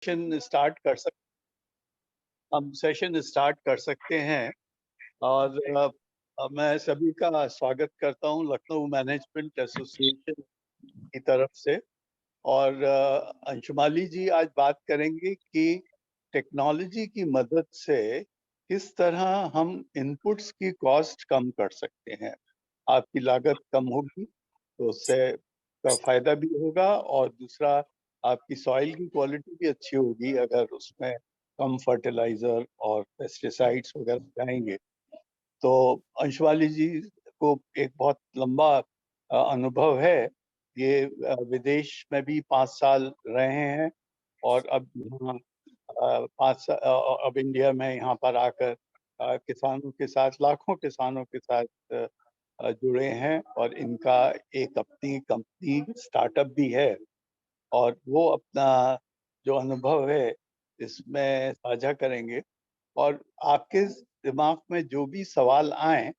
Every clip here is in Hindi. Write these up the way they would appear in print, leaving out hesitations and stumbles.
सेशन स्टार्ट कर सक हम सेशन स्टार्ट कर सकते हैं। और मैं सभी का स्वागत करता हूं लखनऊ मैनेजमेंट एसोसिएशन की तरफ से। और अंशुमाली जी आज बात करेंगे कि टेक्नोलॉजी की मदद से किस तरह हम इनपुट्स की कॉस्ट कम कर सकते हैं। आपकी लागत कम होगी तो उससे का फायदा भी होगा, और दूसरा आपकी सॉइल की क्वालिटी भी अच्छी होगी अगर उसमें कम फर्टिलाइजर और पेस्टिसाइड्स वगैरह जाएंगे। तो अंशुमाली जी को एक बहुत लंबा अनुभव है। ये विदेश में भी 5 साल रहे हैं और अब यहाँ 5 साल अब इंडिया में यहाँ पर आकर किसानों के साथ, लाखों किसानों के साथ जुड़े हैं। और इनका एक अपनी कंपनी स्टार्टअप भी है, और वो अपना जो अनुभव है इसमें साझा करेंगे। और आपके दिमाग में जो भी सवाल आए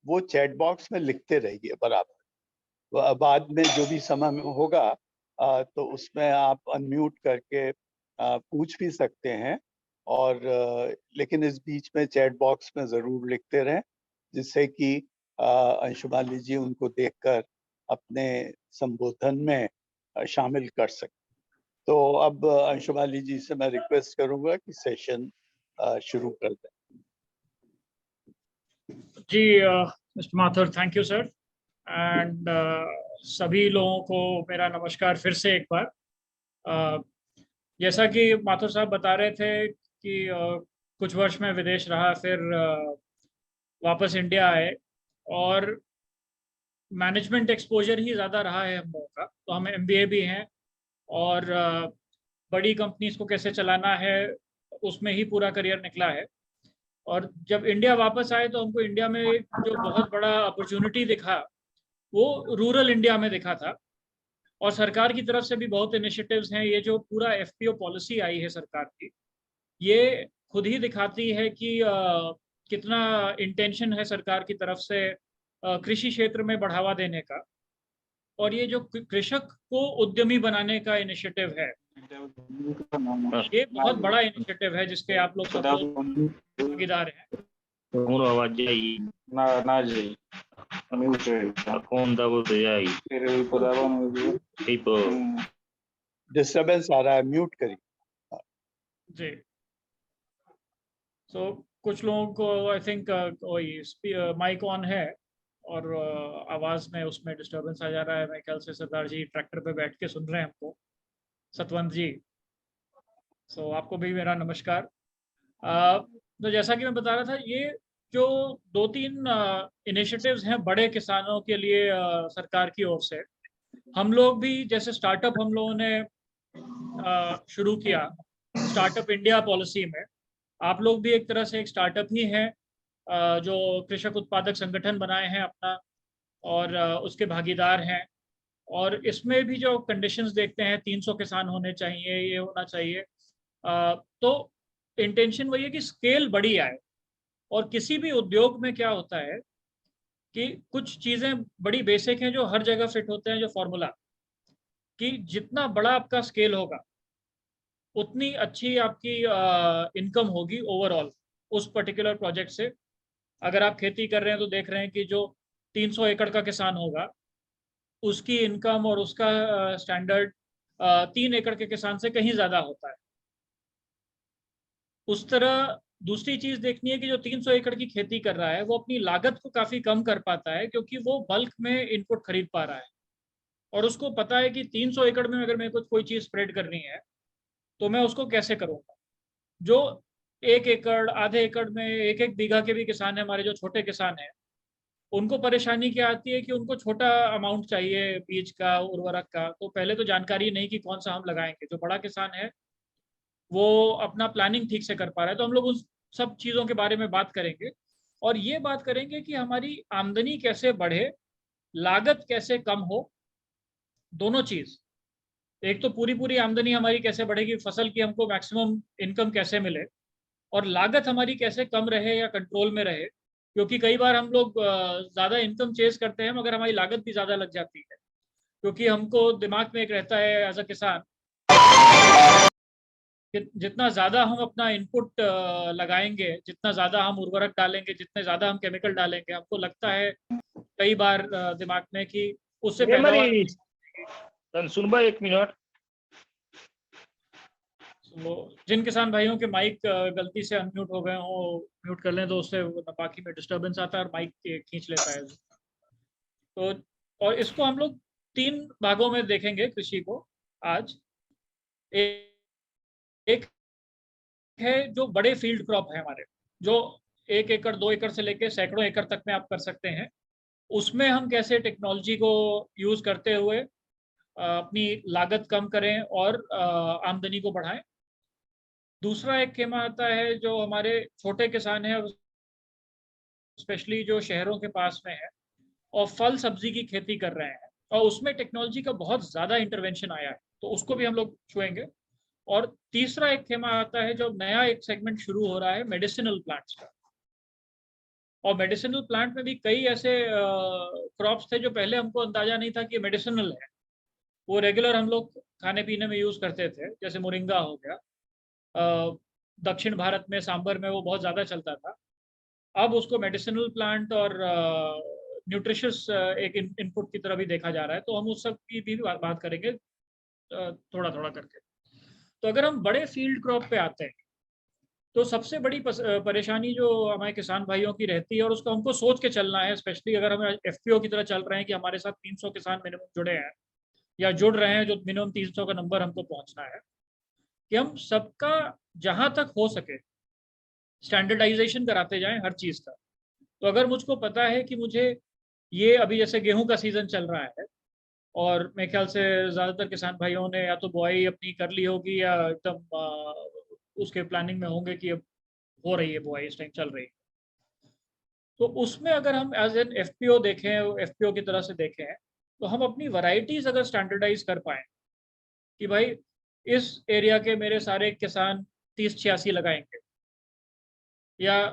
वो चैट बॉक्स में लिखते रहिए बराबर। बाद में जो भी समय में होगा तो उसमें आप अनम्यूट करके पूछ भी सकते हैं। और लेकिन इस बीच में चैट बॉक्स में जरूर लिखते रहें, जिससे कि अंशुमाली जी उनको देखकर अपने संबोधन में शामिल कर सकें। तो अब अंशुमाली जी से मैं रिक्वेस्ट करूंगा कि सेशन शुरू कर दें। जी mister Mathur, thank you sir. And सभी लोगों को मेरा नमस्कार फिर से एक बार। जैसा कि माथुर साहब बता रहे थे कि कुछ वर्ष में विदेश रहा, फिर वापस इंडिया आए, और मैनेजमेंट एक्सपोजर ही ज़्यादा रहा है हम लोगों का। तो हम एमबीए भी हैं, और बड़ी कंपनीज को कैसे चलाना है उसमें ही पूरा करियर निकला है। और जब इंडिया वापस आए तो हमको इंडिया में जो बहुत बड़ा अपॉर्चुनिटी दिखा वो रूरल इंडिया में दिखा था। और सरकार की तरफ से भी बहुत इनिशिएटिव्स हैं। ये जो पूरा एफपीओ पॉलिसी आई है सरकार की, ये खुद ही दिखाती है कि कितना इंटेंशन है सरकार की तरफ से कृषि क्षेत्र में बढ़ावा देने का। और ये जो कृषक को उद्यमी बनाने का इनिशिएटिव है, ये बहुत बड़ा इनिशिएटिव है जिसके आप लोग सब लोग भागीदार हैं। आवाज जाएगी ना जाएगी कौन दबो तो जाएगी डिस्टर्बेंस आ रहा है, म्यूट करिए जी। सो कुछ लोगों को आई थिंक माइक ऑन है और आवाज में उसमें डिस्टर्बेंस आ जा रहा है। मेरे ख्याल से सरदार जी ट्रैक्टर पे बैठ के सुन रहे हैं हमको। सतवंत जी, सो आपको भी मेरा नमस्कार। तो जैसा कि मैं बता रहा था, ये जो 2-3 इनिशिएटिव्स हैं बड़े किसानों के लिए सरकार की ओर से, हम लोग भी जैसे स्टार्टअप हम लोगों ने शुरू किया स्टार्टअप इंडिया पॉलिसी में। आप लोग भी एक तरह से एक स्टार्टअप ही हैं जो कृषक उत्पादक संगठन बनाए हैं अपना, और उसके भागीदार हैं। और इसमें भी जो कंडीशंस देखते हैं, 300 किसान होने चाहिए, ये होना चाहिए। तो इंटेंशन वही है कि स्केल बड़ी आए। और किसी भी उद्योग में क्या होता है कि कुछ चीज़ें बड़ी बेसिक हैं जो हर जगह फिट होते हैं, जो फॉर्मूला कि जितना बड़ा आपका स्केल होगा उतनी अच्छी आपकी इनकम होगी ओवरऑल उस पर्टिकुलर प्रोजेक्ट से। अगर आप खेती कर रहे हैं तो देख रहे हैं कि जो 300 एकड़ का किसान होगा उसकी इनकम और उसका स्टैंडर्ड 3 एकड़ के किसान से कहीं ज़्यादा होता है। उस तरह दूसरी चीज़ देखनी है कि जो 300 एकड़ की खेती कर रहा है वो अपनी लागत को काफ़ी कम कर पाता है, क्योंकि वो बल्क में इनपुट खरीद पा रहा है। और उसको पता है कि 300 एकड़ में अगर मेरे को कोई चीज़ स्प्रेड करनी है तो मैं उसको कैसे करूँगा। जो 1 एकड़, आधे एकड़ में, 1-1 बीघा के भी किसान हैं हमारे, जो छोटे किसान हैं, उनको परेशानी क्या आती है कि उनको छोटा अमाउंट चाहिए बीज का, उर्वरक का। तो पहले तो जानकारी नहीं कि कौन सा हम लगाएंगे। जो बड़ा किसान है वो अपना प्लानिंग ठीक से कर पा रहा है। तो हम लोग उन सब चीज़ों के बारे में बात करेंगे, और ये बात करेंगे कि हमारी आमदनी कैसे बढ़े, लागत कैसे कम हो। दोनों चीज़, एक तो पूरी पूरी आमदनी हमारी कैसे बढ़ेगी, फसल की हमको मैक्सिमम इनकम कैसे मिले, और लागत हमारी कैसे कम रहे या कंट्रोल में रहे। क्योंकि कई बार हम लोग ज़्यादा इनकम चेज करते हैं मगर हमारी लागत भी ज़्यादा लग जाती है। क्योंकि हमको दिमाग में एक रहता है एज अ किसान जितना ज़्यादा हम अपना इनपुट लगाएंगे, जितना ज़्यादा हम उर्वरक डालेंगे, जितने ज़्यादा हम केमिकल डालेंगे, हमको लगता है कई बार दिमाग में कि उससे पैदावार तन सुन भाई 1 मिनट। वो जिन किसान भाइयों के माइक गलती से अनम्यूट हो गए हो म्यूट कर लें, तो उससे बाकी में डिस्टरबेंस आता है और माइक खींच लेता है। तो और इसको हम लोग 3 भागों में देखेंगे कृषि को आज। एक है जो बड़े फील्ड क्रॉप है हमारे, जो 1 एकड़ 2 एकड़ से लेके सैकड़ों एकड़ तक में आप कर सकते हैं। उसमें हम कैसे टेक्नोलॉजी को यूज करते हुए अपनी लागत कम करें और आमदनी को बढ़ाएं। दूसरा एक खेमा आता है जो हमारे छोटे किसान हैं, स्पेशली जो शहरों के पास में है और फल सब्जी की खेती कर रहे हैं, और उसमें टेक्नोलॉजी का बहुत ज्यादा इंटरवेंशन आया है, तो उसको भी हम लोग छुएंगे। और तीसरा एक खेमा आता है जो नया एक सेगमेंट शुरू हो रहा है, मेडिसिनल प्लांट्स का। और मेडिसिनल प्लांट में भी कई ऐसे क्रॉप्स थे जो पहले हमको अंदाजा नहीं था कि मेडिसिनल है। वो रेगुलर हम लोग खाने पीने में यूज करते थे, जैसे मोरिंगा हो गया। दक्षिण भारत में सांबर में वो बहुत ज्यादा चलता था। अब उसको मेडिसिनल प्लांट और न्यूट्रिशियस एक इनपुट की तरह भी देखा जा रहा है, तो हम उस सब की भी बात करेंगे थोड़ा थोड़ा करके। तो अगर हम बड़े फील्ड क्रॉप पे आते हैं, तो सबसे बड़ी परेशानी जो हमारे किसान भाइयों की रहती है, और उसको हमको सोच के चलना है, स्पेशली अगर हम एफपीओ की तरह चल रहे हैं कि हमारे साथ 300 किसान मिनिमम जुड़े हैं या जुड़ रहे हैं, जो मिनिमम 300 का नंबर हमको पहुंचना है, कि हम सबका जहां तक हो सके स्टैंडर्डाइजेशन कराते जाएं हर चीज का। तो अगर मुझको पता है कि मुझे ये अभी जैसे गेहूं का सीजन चल रहा है, और मेरे ख्याल से ज्यादातर किसान भाइयों ने या तो बुआई अपनी कर ली होगी या एकदम उसके प्लानिंग में होंगे कि अब हो रही है बुआई, इस टाइम चल रही है। तो उसमें अगर हम एज एन एफपीओ देखें, एफपीओ की तरह से देखें, तो हम अपनी वैरायटीज अगर स्टैंडर्डाइज कर पाए कि भाई इस एरिया के मेरे सारे किसान 30-86 लगाएंगे, या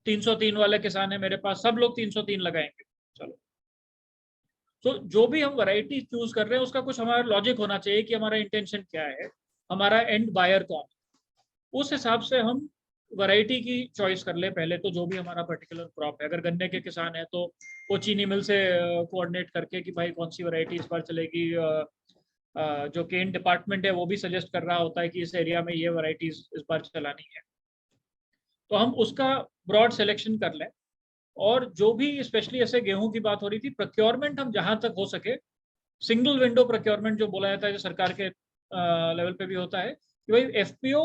303 वाले किसान है मेरे पास, सब लोग 303 लगाएंगे, चलो। तो जो भी हम वैरायटी चूज कर रहे हैं उसका कुछ हमारा लॉजिक होना चाहिए कि हमारा इंटेंशन क्या है, हमारा एंड बायर कौन है। उस हिसाब से हम वैरायटी की चॉइस कर ले पहले तो, जो भी हमारा पर्टिकुलर क्रॉप है। अगर गन्ने के किसान है तो वो चीनी मिल से कोऑर्डिनेट करके कि भाई कौन सी वैरायटी इस बार चलेगी। जो केन डिपार्टमेंट है वो भी सजेस्ट कर रहा होता है कि इस एरिया में ये वैरायटीज इस बार चलानी है, तो हम उसका ब्रॉड सिलेक्शन कर लें। और जो भी स्पेशली ऐसे गेहूं की बात हो रही थी, प्रोक्योरमेंट हम जहां तक हो सके सिंगल विंडो प्रोक्योरमेंट जो बोला जाता है, जो सरकार के लेवल पे भी होता है, कि भाई एफपीओ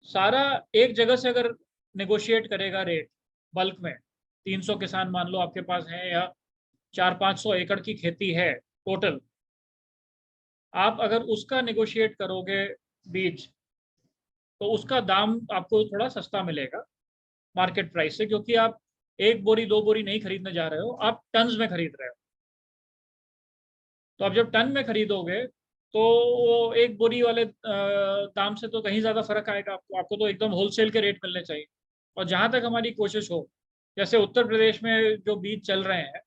सारा एक जगह से अगर नेगोशिएट करेगा रेट बल्क में, 300 किसान मान लो आपके पास हैं, या 400-500 एकड़ की खेती है टोटल, आप अगर उसका नेगोशिएट करोगे बीज, तो उसका दाम आपको थोड़ा सस्ता मिलेगा मार्केट प्राइस से, क्योंकि आप 1 बोरी 2 बोरी नहीं खरीदने जा रहे हो, आप टन्स में खरीद रहे हो। तो आप जब टन में खरीदोगे तो वो 1 बोरी वाले दाम से तो कहीं ज्यादा फर्क आएगा आपको। आपको तो एकदम होलसेल के रेट मिलने चाहिए। और जहां तक हमारी कोशिश हो, जैसे उत्तर प्रदेश में जो बीज चल रहे हैं,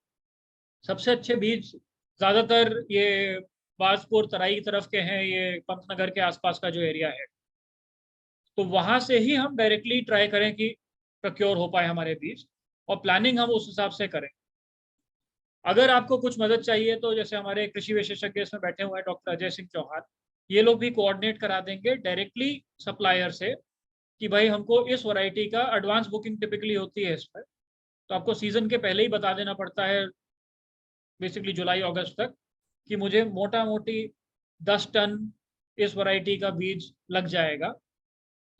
सबसे अच्छे बीज ज्यादातर ये बाजपुर तराई की तरफ के हैं, ये पंतनगर के आसपास का जो एरिया है, तो वहां से ही हम डायरेक्टली ट्राई करें कि प्रोक्योर हो पाए हमारे बीज, और प्लानिंग हम उस हिसाब से करें। अगर आपको कुछ मदद चाहिए तो जैसे हमारे कृषि विशेषज्ञ इसमें बैठे हुए हैं, डॉक्टर अजय सिंह चौहान, ये लोग भी कोऑर्डिनेट करा देंगे डायरेक्टली सप्लायर से कि भाई हमको इस वैरायटी का एडवांस बुकिंग टिपिकली होती है इसमें, तो आपको सीजन के पहले ही बता देना पड़ता है, बेसिकली जुलाई अगस्त तक, कि मुझे मोटा मोटी 10 टन इस वैरायटी का बीज लग जाएगा।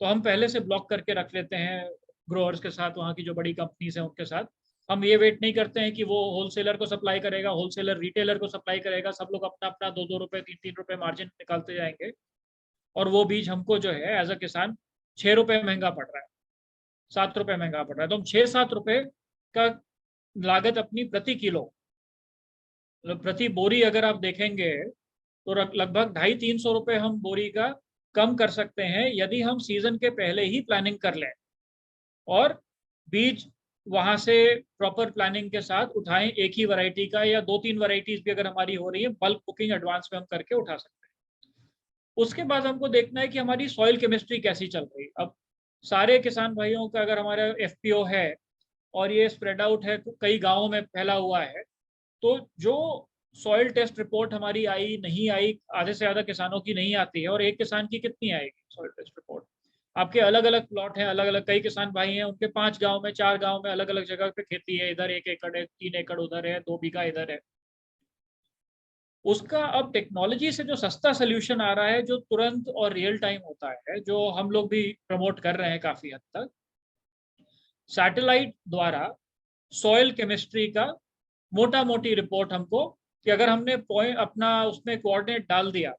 तो हम पहले से ब्लॉक करके रख लेते हैं ग्रोअर्स के साथ, वहाँ की जो बड़ी कंपनीज हैं उनके साथ। हम ये वेट नहीं करते हैं कि वो होलसेलर को सप्लाई करेगा, होलसेलर रिटेलर को सप्लाई करेगा, सब लोग अपना अपना 2-2 रुपए 3-3 रुपए मार्जिन निकालते जाएंगे, और वो बीज हमको जो है एज अ किसान 6 रुपए महंगा पड़ रहा है, 7 रुपए महंगा पड़ रहा है। तो हम 6-7 रुपए का लागत अपनी प्रति किलो, मतलब प्रति बोरी अगर आप देखेंगे, तो लगभग 250-300 रुपए हम बोरी का कम कर सकते हैं, यदि हम सीजन के पहले ही प्लानिंग कर लें और बीज वहां से प्रॉपर प्लानिंग के साथ उठाएं। एक ही वैरायटी का या 2-3 वैरायटीज भी अगर हमारी हो रही है, बल्क बुकिंग एडवांस में हम करके उठा सकते हैं। उसके बाद हमको देखना है कि हमारी सॉइल केमिस्ट्री कैसी चल रही है। अब सारे किसान भाइयों का अगर हमारा एफपीओ है और ये स्प्रेड आउट है, कई गांवों में फैला हुआ है, तो जो सॉइल टेस्ट रिपोर्ट हमारी आई नहीं आई, आधे से ज्यादा किसानों की नहीं आती है, और एक किसान की कितनी आएगी सॉइल टेस्ट रिपोर्ट? आपके अलग अलग प्लॉट हैं, अलग अलग कई किसान भाई हैं, उनके 5 गांव में 4 गांव में अलग अलग जगह पे खेती है, इधर 1 एकड़ है, 3 एकड़ उधर है, 2 बीघा इधर है। उसका अब टेक्नोलॉजी से जो सस्ता सोल्यूशन आ रहा है, जो तुरंत और रियल टाइम होता है, जो हम लोग भी प्रमोट कर रहे हैं काफी हद तक, सैटेलाइट द्वारा सॉइल केमिस्ट्री का मोटा मोटी रिपोर्ट हमको, कि अगर हमने पॉइंट अपना उसमें कोऑर्डिनेट डाल दिया,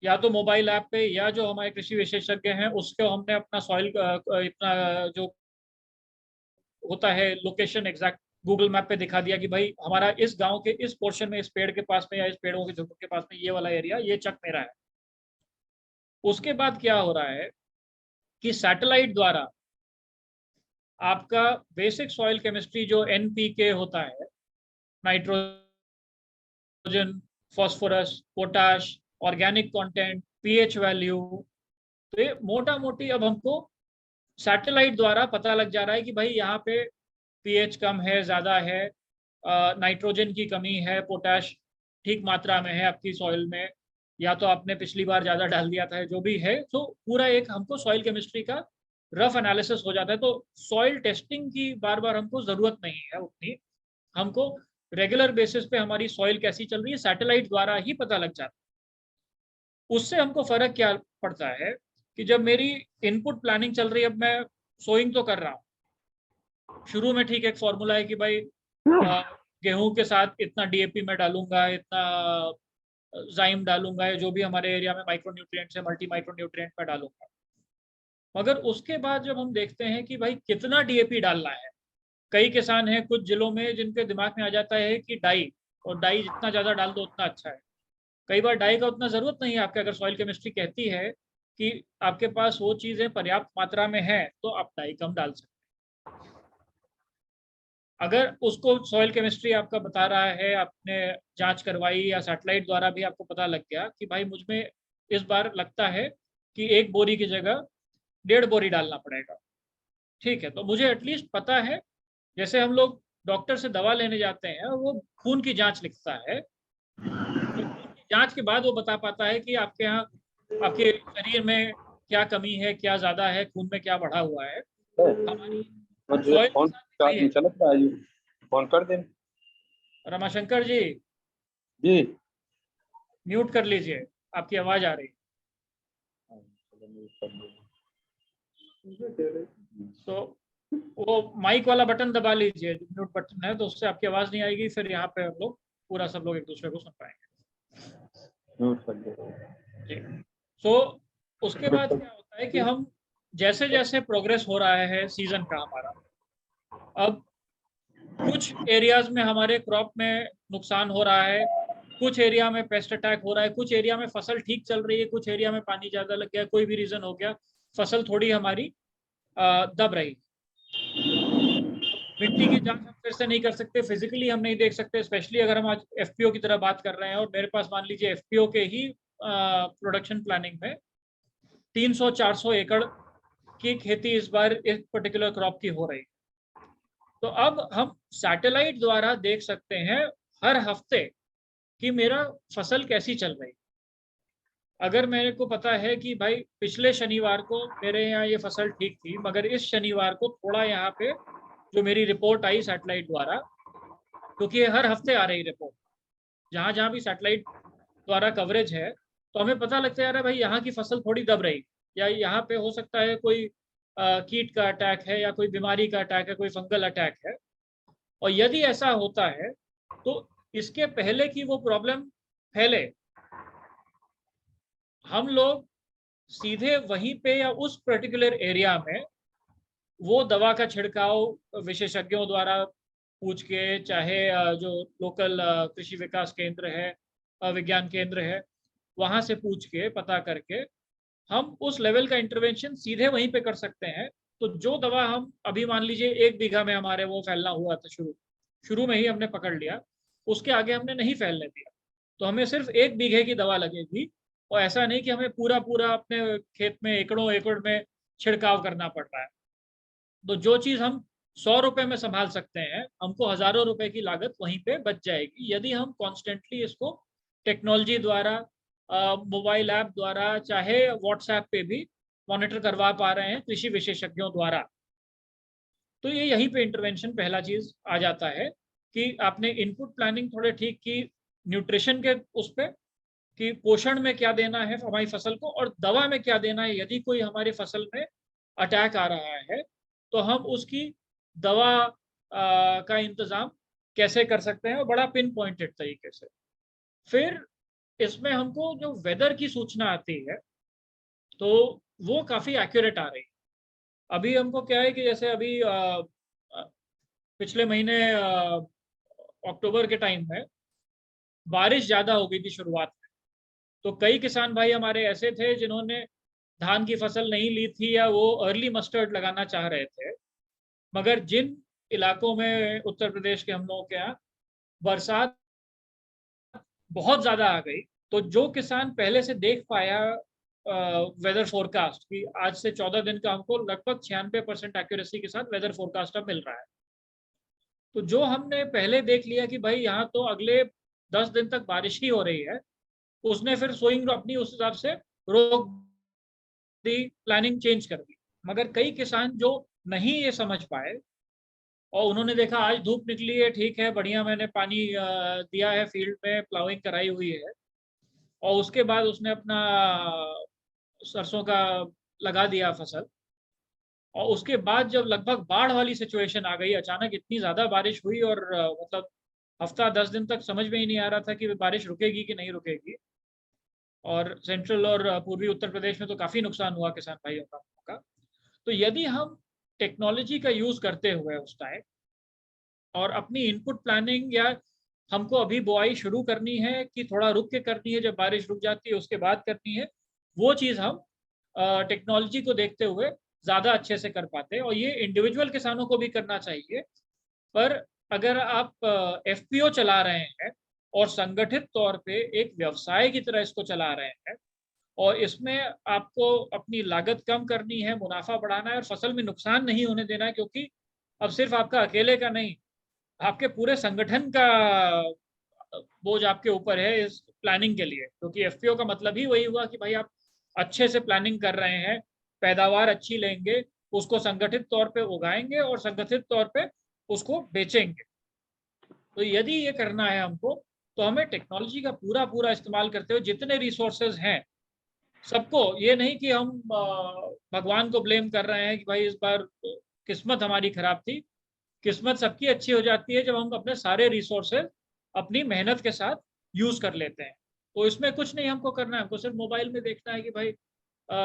या तो मोबाइल ऐप पे या जो हमारे कृषि विशेषज्ञ हैं उसको हमने अपना सॉइल इतना जो होता है लोकेशन एग्जैक्ट गूगल मैप पे दिखा दिया कि भाई हमारा इस गांव के इस पोर्शन में, इस पेड़ के पास में या इस पेड़ों के झुंड के पास में ये वाला एरिया, ये चक मेरा है। उसके बाद क्या हो रहा है कि सैटेलाइट द्वारा आपका बेसिक सॉइल केमिस्ट्री जो एनपीके होता है, nitrogen, phosphorus, potash, organic content, pH value, तो ये मोटा मोटी अब हमको सैटेलाइट द्वारा पता लग जा रहा है कि भाई यहाँ पे पीएच कम है, ज़्यादा है, नाइट्रोजन की कमी है, पोटाश ठीक मात्रा में है आपकी सॉइल में, या तो आपने पिछली बार ज़्यादा डाल दिया था, जो भी है, तो पूरा एक हमको सॉइल केमिस्ट्री का रफ एनालिसिस हो जाता है। तो सॉइल टेस्टिंग की बार बार हमको ज़रूरत नहीं है उतनी, हमको रेगुलर बेसिस पे हमारी सॉइल कैसी चल रही है सैटेलाइट द्वारा ही पता लग जाता है। उससे हमको फ़र्क क्या पड़ता है कि जब मेरी इनपुट प्लानिंग चल रही है, अब मैं सोइंग तो कर रहा हूँ, शुरू में ठीक एक फॉर्मूला है कि भाई गेहूं के साथ इतना डीएपी में डालूंगा, इतना जाइम डालूंगा, जो भी हमारे एरिया में माइक्रोन्यूट्रिएंट्स है, मल्टी माइक्रोन्यूट्रिएंट में डालूंगा। मगर उसके बाद जब हम देखते हैं कि भाई कितना डीएपी डालना है, कई किसान हैं कुछ जिलों में जिनके दिमाग में आ जाता है कि डाई, और डाई जितना ज़्यादा डाल दो उतना अच्छा है। कई बार डाई का उतना ज़रूरत नहीं है आपके, अगर सॉइल केमिस्ट्री कहती है कि आपके पास वो चीज़ें पर्याप्त मात्रा में है तो आप डाई कम डाल सकते हैं। अगर उसको सॉइल केमिस्ट्री आपका बता रहा है, आपने जांच करवाई या सैटेलाइट द्वारा भी आपको पता लग गया कि भाई मुझ में इस बार लगता है कि 1 बोरी की जगह 1.5 बोरी डालना पड़ेगा, ठीक है, तो मुझे एटलीस्ट पता है। जैसे हम लोग डॉक्टर से दवा लेने जाते हैं और वो खून की जांच लिखता है, तो खून की जांच के बाद वो बता पाता है कि आपके यहाँ, आपके शरीर में क्या कमी है, क्या ज़्यादा है, खून में क्या बढ़ा हुआ है। हमारी सॉइल फोन चलत रहा है, फोन कर दे। रमाशंकर जी जी म्यूट कर लीजिए, आपकी आवाज आ रही है। तो वो माइक वाला बटन दबा लीजिए, म्यूट बटन है, तो उससे आपकी आवाज नहीं आएगी, फिर यहाँ पे हम लोग पूरा सब लोग एक दूसरे को सुन पाएंगे। म्यूट कर दे जी, तो उसके बाद क्या होता है कि हम जैसे जैसे प्रोग्रेस हो रहा है सीजन का हमारा, अब कुछ एरियाज में हमारे क्रॉप में नुकसान हो रहा है, कुछ एरिया में पेस्ट अटैक हो रहा है, कुछ एरिया में फसल ठीक चल रही है, कुछ एरिया में पानी ज्यादा लग गया, कोई भी रीजन हो गया, फसल थोड़ी हमारी दब रही। मिट्टी की जांच हम फिर से नहीं कर सकते, फिजिकली हम नहीं देख सकते, स्पेशली अगर हम आज एफपीओ की तरह बात कर रहे हैं और मेरे पास मान लीजिए एफपीओ के ही प्रोडक्शन प्लानिंग में 300-400 एकड़ की खेती इस बार इस पर्टिकुलर क्रॉप की हो रही है। तो अब हम सैटेलाइट द्वारा देख सकते हैं हर हफ्ते कि मेरा फसल कैसी चल रही। अगर मेरे को पता है कि भाई पिछले शनिवार को मेरे यहाँ ये फसल ठीक थी, मगर इस शनिवार को थोड़ा यहाँ पे जो मेरी रिपोर्ट आई सैटेलाइट द्वारा, क्योंकि ये हर हफ्ते आ रही रिपोर्ट, जहाँ जहाँ भी सैटेलाइट द्वारा कवरेज है, तो हमें पता लगता है भाई यहाँ की फसल थोड़ी दब रही, या यहाँ पे हो सकता है कोई कीट का अटैक है, या कोई बीमारी का अटैक है, कोई फंगल अटैक है। और यदि ऐसा होता है तो इसके पहले कि वो प्रॉब्लम फैले, हम लोग सीधे वहीं पे या उस पर्टिकुलर एरिया में वो दवा का छिड़काव विशेषज्ञों द्वारा पूछ के, चाहे जो लोकल कृषि विकास केंद्र है, विज्ञान केंद्र है, वहां से पूछ के पता करके हम उस लेवल का इंटरवेंशन सीधे वहीं पे कर सकते हैं। तो जो दवा हम अभी मान लीजिए 1 बीघा में हमारे वो फैलना हुआ था, शुरू में ही हमने पकड़ लिया, उसके आगे हमने नहीं फैलने दिया, तो हमें सिर्फ 1 बीघे की दवा लगेगी और ऐसा नहीं कि हमें पूरा पूरा अपने खेत में एकड़ों एकड़ में छिड़काव करना पड़ रहा है। तो जो चीज हम 100 रुपए में संभाल सकते हैं, हमको हजारों रुपए की लागत वहीं पे बच जाएगी यदि हम कॉन्स्टेंटली इसको टेक्नोलॉजी द्वारा, मोबाइल ऐप द्वारा, चाहे व्हाट्सएप पे भी मॉनिटर करवा पा रहे हैं कृषि विशेषज्ञों द्वारा। तो ये यहीं पे इंटरवेंशन पहला चीज आ जाता है कि आपने इनपुट प्लानिंग थोड़े ठीक की, न्यूट्रिशन के उस पे कि पोषण में क्या देना है हमारी फसल को और दवा में क्या देना है। यदि कोई हमारी फसल में अटैक आ रहा है तो हम उसकी दवा का इंतजाम कैसे कर सकते हैं, और बड़ा पिन पॉइंटेड तरीके से। फिर इसमें हमको जो वेदर की सूचना आती है तो वो काफी एक्यूरेट आ रही है। अभी हमको क्या है कि जैसे अभी पिछले महीने अक्टूबर के टाइम में बारिश ज्यादा हो गई थी शुरुआत में, तो कई किसान भाई हमारे ऐसे थे जिन्होंने धान की फसल नहीं ली थी या वो अर्ली मस्टर्ड लगाना चाह रहे थे। मगर जिन इलाकों में उत्तर प्रदेश के हम लोगों के यहाँ बरसात बहुत ज्यादा आ गई, तो जो किसान पहले से देख पाया वेदर फोरकास्ट कि आज से 14 दिन का हमको लगभग 96% एक्यूरेसी के साथ वेदर फोरकास्ट अब मिल रहा है, तो जो हमने पहले देख लिया कि भाई यहाँ तो अगले 10 दिन तक बारिश ही हो रही है, उसने फिर सोइंग अपनी उस हिसाब से रोक दी, प्लानिंग चेंज कर दी। मगर कई किसान जो नहीं ये समझ पाए और उन्होंने देखा आज धूप निकली है, ठीक है, बढ़िया, मैंने पानी दिया है, फील्ड में प्लाविंग कराई हुई है, और उसके बाद उसने अपना सरसों का लगा दिया फसल, और उसके बाद जब लगभग बाढ़ वाली सिचुएशन आ गई, अचानक इतनी ज्यादा बारिश हुई और मतलब हफ्ता 10 दिन तक समझ में ही नहीं आ रहा था कि बारिश रुकेगी कि नहीं रुकेगी, और सेंट्रल और पूर्वी उत्तर प्रदेश में तो काफी नुकसान हुआ किसान भाइयों का। तो यदि हम टेक्नोलॉजी का यूज करते हुए उस टाइम और अपनी इनपुट प्लानिंग, या हमको अभी बुआई शुरू करनी है कि थोड़ा रुक के करनी है, जब बारिश रुक जाती है उसके बाद करनी है, वो चीज हम टेक्नोलॉजी को देखते हुए ज्यादा अच्छे से कर पाते हैं। और ये इंडिविजुअल किसानों को भी करना चाहिए, पर अगर आप एफपीओ चला रहे हैं और संगठित तौर पे एक व्यवसाय की तरह इसको चला रहे हैं और इसमें आपको अपनी लागत कम करनी है, मुनाफा बढ़ाना है और फसल में नुकसान नहीं होने देना है, क्योंकि अब सिर्फ आपका अकेले का नहीं, आपके पूरे संगठन का बोझ आपके ऊपर है इस प्लानिंग के लिए। क्योंकि एफपीओ का मतलब ही वही हुआ कि भाई आप अच्छे से प्लानिंग कर रहे हैं, पैदावार अच्छी लेंगे, उसको संगठित तौर पे उगाएंगे और संगठित तौर पे उसको बेचेंगे। तो यदि ये करना है हमको, तो हमें टेक्नोलॉजी का पूरा पूरा इस्तेमाल करते हुए जितने रिसोर्सेज हैं सबको, ये नहीं कि हम भगवान को ब्लेम कर रहे हैं कि भाई इस बार किस्मत हमारी खराब थी। किस्मत सबकी अच्छी हो जाती है जब हम अपने सारे रिसोर्सेज अपनी मेहनत के साथ यूज कर लेते हैं। तो इसमें कुछ नहीं हमको करना है, हमको सिर्फ मोबाइल में देखना है कि भाई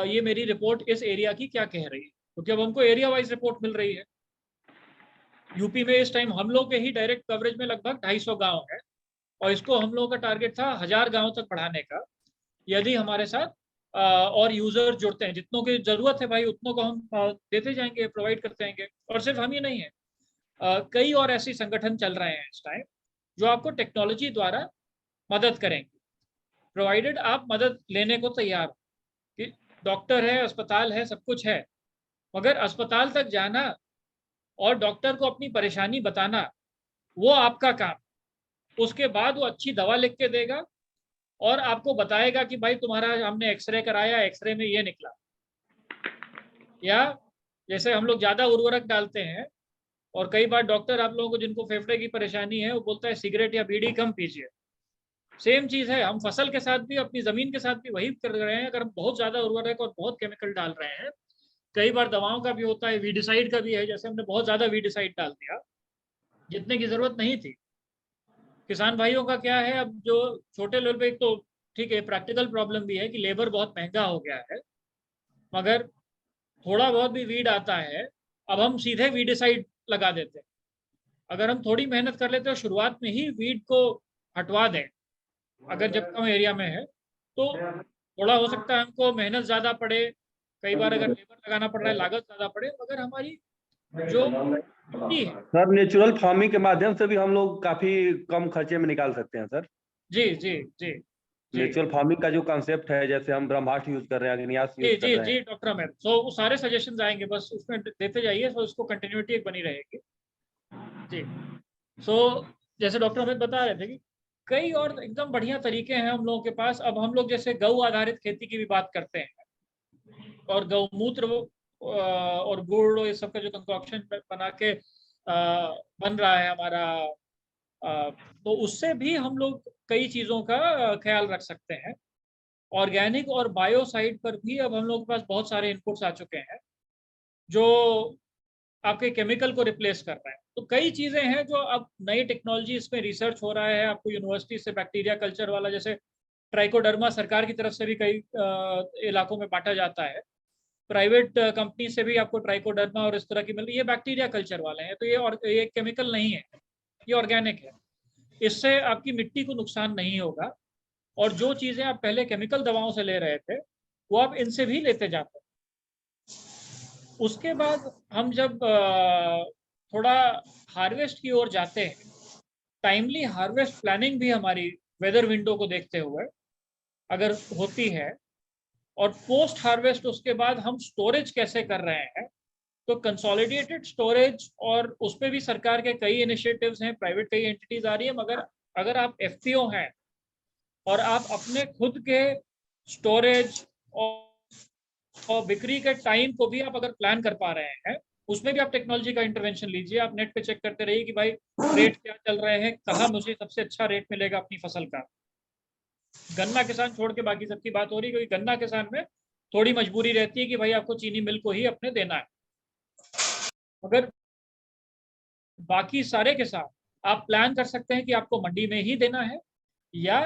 ये मेरी रिपोर्ट इस एरिया की क्या कह रही है, क्योंकि अब हमको एरिया वाइज रिपोर्ट मिल रही है। यूपी में इस टाइम हम लोग के ही डायरेक्ट कवरेज में लगभग 250 गांव है, और इसको हम लोगों का टारगेट था 1000 गांव तक बढ़ाने का। यदि हमारे साथ और यूजर जुड़ते हैं, जितनों की जरूरत है भाई उतनों को हम देते जाएंगे, प्रोवाइड करते जाएंगे। और सिर्फ हम ही नहीं है, कई और ऐसे संगठन चल रहे हैं इस टाइम जो आपको टेक्नोलॉजी द्वारा मदद करेंगे, प्रोवाइडेड आप मदद लेने को तैयार हो। कि डॉक्टर है, अस्पताल है, सब कुछ है, मगर अस्पताल तक जाना और डॉक्टर को अपनी परेशानी बताना वो आपका काम, उसके बाद वो अच्छी दवा लिख के देगा और आपको बताएगा कि भाई तुम्हारा हमने एक्सरे कराया, एक्सरे में ये निकला। या जैसे हम लोग ज्यादा उर्वरक डालते हैं और कई बार डॉक्टर आप लोगों को जिनको फेफड़े की परेशानी है वो बोलता है सिगरेट या बीड़ी कम पीजिए। सेम चीज है, हम फसल के साथ भी, अपनी जमीन के साथ भी वही कर रहे हैं। अगर हम बहुत ज्यादा उर्वरक और बहुत केमिकल डाल रहे हैं, कई बार दवाओं का भी होता है, वीडिसाइड का भी है, जैसे हमने बहुत ज्यादा वीडिसाइड डाल दिया जितने की जरूरत नहीं थी। किसान भाइयों का क्या है, अब जो छोटे लेवल पे, तो ठीक है प्रैक्टिकल प्रॉब्लम भी है कि लेबर बहुत महंगा हो गया है, मगर थोड़ा बहुत भी वीड आता है, अब हम सीधे वीडिसाइड लगा देते हैं। अगर हम थोड़ी मेहनत कर लेते हैं शुरुआत में ही वीड को हटवा दें, अगर जब कम एरिया में है, तो थोड़ा हो सकता है हमको मेहनत ज्यादा पड़े, कई बार अगर लेबर लगाना पड़ रहा है लागत ज्यादा पड़े, मगर हमारी जो मिट्टी है। सर नेचुरल फार्मिंग के माध्यम से भी हम लोग काफी कम खर्चे में निकाल सकते हैं सर। जी जी जी, जी नेचुरल फार्मिंग का जो कंसेप्ट है, जैसे हम ब्रह्मास्त्र यूज कर रहे हैं, अग्नियास्त्र जी यूज कर जी रहे जी हैं। डॉक्टर अमित, सो वो सारे सजेशंस आएंगे, बस उसमें देते जाइए, सो उसको कंटिन्यूटी एक बनी रहेगी। जी, सो जैसे डॉक्टर अमित बता रहे थे कि कई और एकदम बढ़िया तरीके हैं हम लोगों के पास। अब हम लोग जैसे गौ आधारित खेती की भी बात करते हैं, और गौमूत्र और गुड़, ये सब का जो कंकॉक्शन बना के बन रहा है हमारा, तो उससे भी हम लोग कई चीज़ों का ख्याल रख सकते हैं। ऑर्गेनिक और बायो साइड पर भी अब हम लोग के पास बहुत सारे इनपुट्स आ चुके हैं जो आपके केमिकल को रिप्लेस कर रहे हैं। तो कई चीज़ें हैं जो अब नई टेक्नोलॉजी, इसमें रिसर्च हो रहा है। आपको यूनिवर्सिटी से बैक्टीरिया कल्चर वाला, जैसे ट्राइकोडर्मा सरकार की तरफ से भी कई इलाकों में बांटा जाता है। प्राइवेट कंपनी से भी आपको ट्राइकोडर्मा और इस तरह की मिल रही है, ये बैक्टीरिया कल्चर वाले हैं। तो ये केमिकल नहीं है, ये ऑर्गेनिक है। इससे आपकी मिट्टी को नुकसान नहीं होगा, और जो चीज़ें आप पहले केमिकल दवाओं से ले रहे थे वो आप इनसे भी लेते जाते हैं। उसके बाद हम जब थोड़ा हार्वेस्ट की ओर जाते हैं, टाइमली हार्वेस्ट प्लानिंग भी हमारी वेदर विंडो को देखते हुए अगर होती है, और पोस्ट हार्वेस्ट उसके बाद हम स्टोरेज कैसे कर रहे हैं, तो कंसोलिडेटेड स्टोरेज, और उस पर भी सरकार के कई इनिशिएटिव्स हैं, प्राइवेट कई एंटिटीज आ रही है। मगर अगर आप एफपीओ हैं और आप अपने खुद के स्टोरेज और बिक्री के टाइम को भी आप अगर प्लान कर पा रहे हैं, उसमें भी आप टेक्नोलॉजी का इंटरवेंशन लीजिए। आप नेट पे चेक करते रहिए कि भाई रेट क्या चल रहे हैं, कहाँ मुझे सबसे अच्छा रेट मिलेगा अपनी फसल का। गन्ना किसान छोड़ के बाकी सबकी बात हो रही है, क्योंकि गन्ना किसान में थोड़ी मजबूरी रहती है कि भाई आपको चीनी मिल को ही अपने देना है। मगर बाकी सारे के साथ आप प्लान कर सकते हैं कि आपको मंडी में ही देना है, या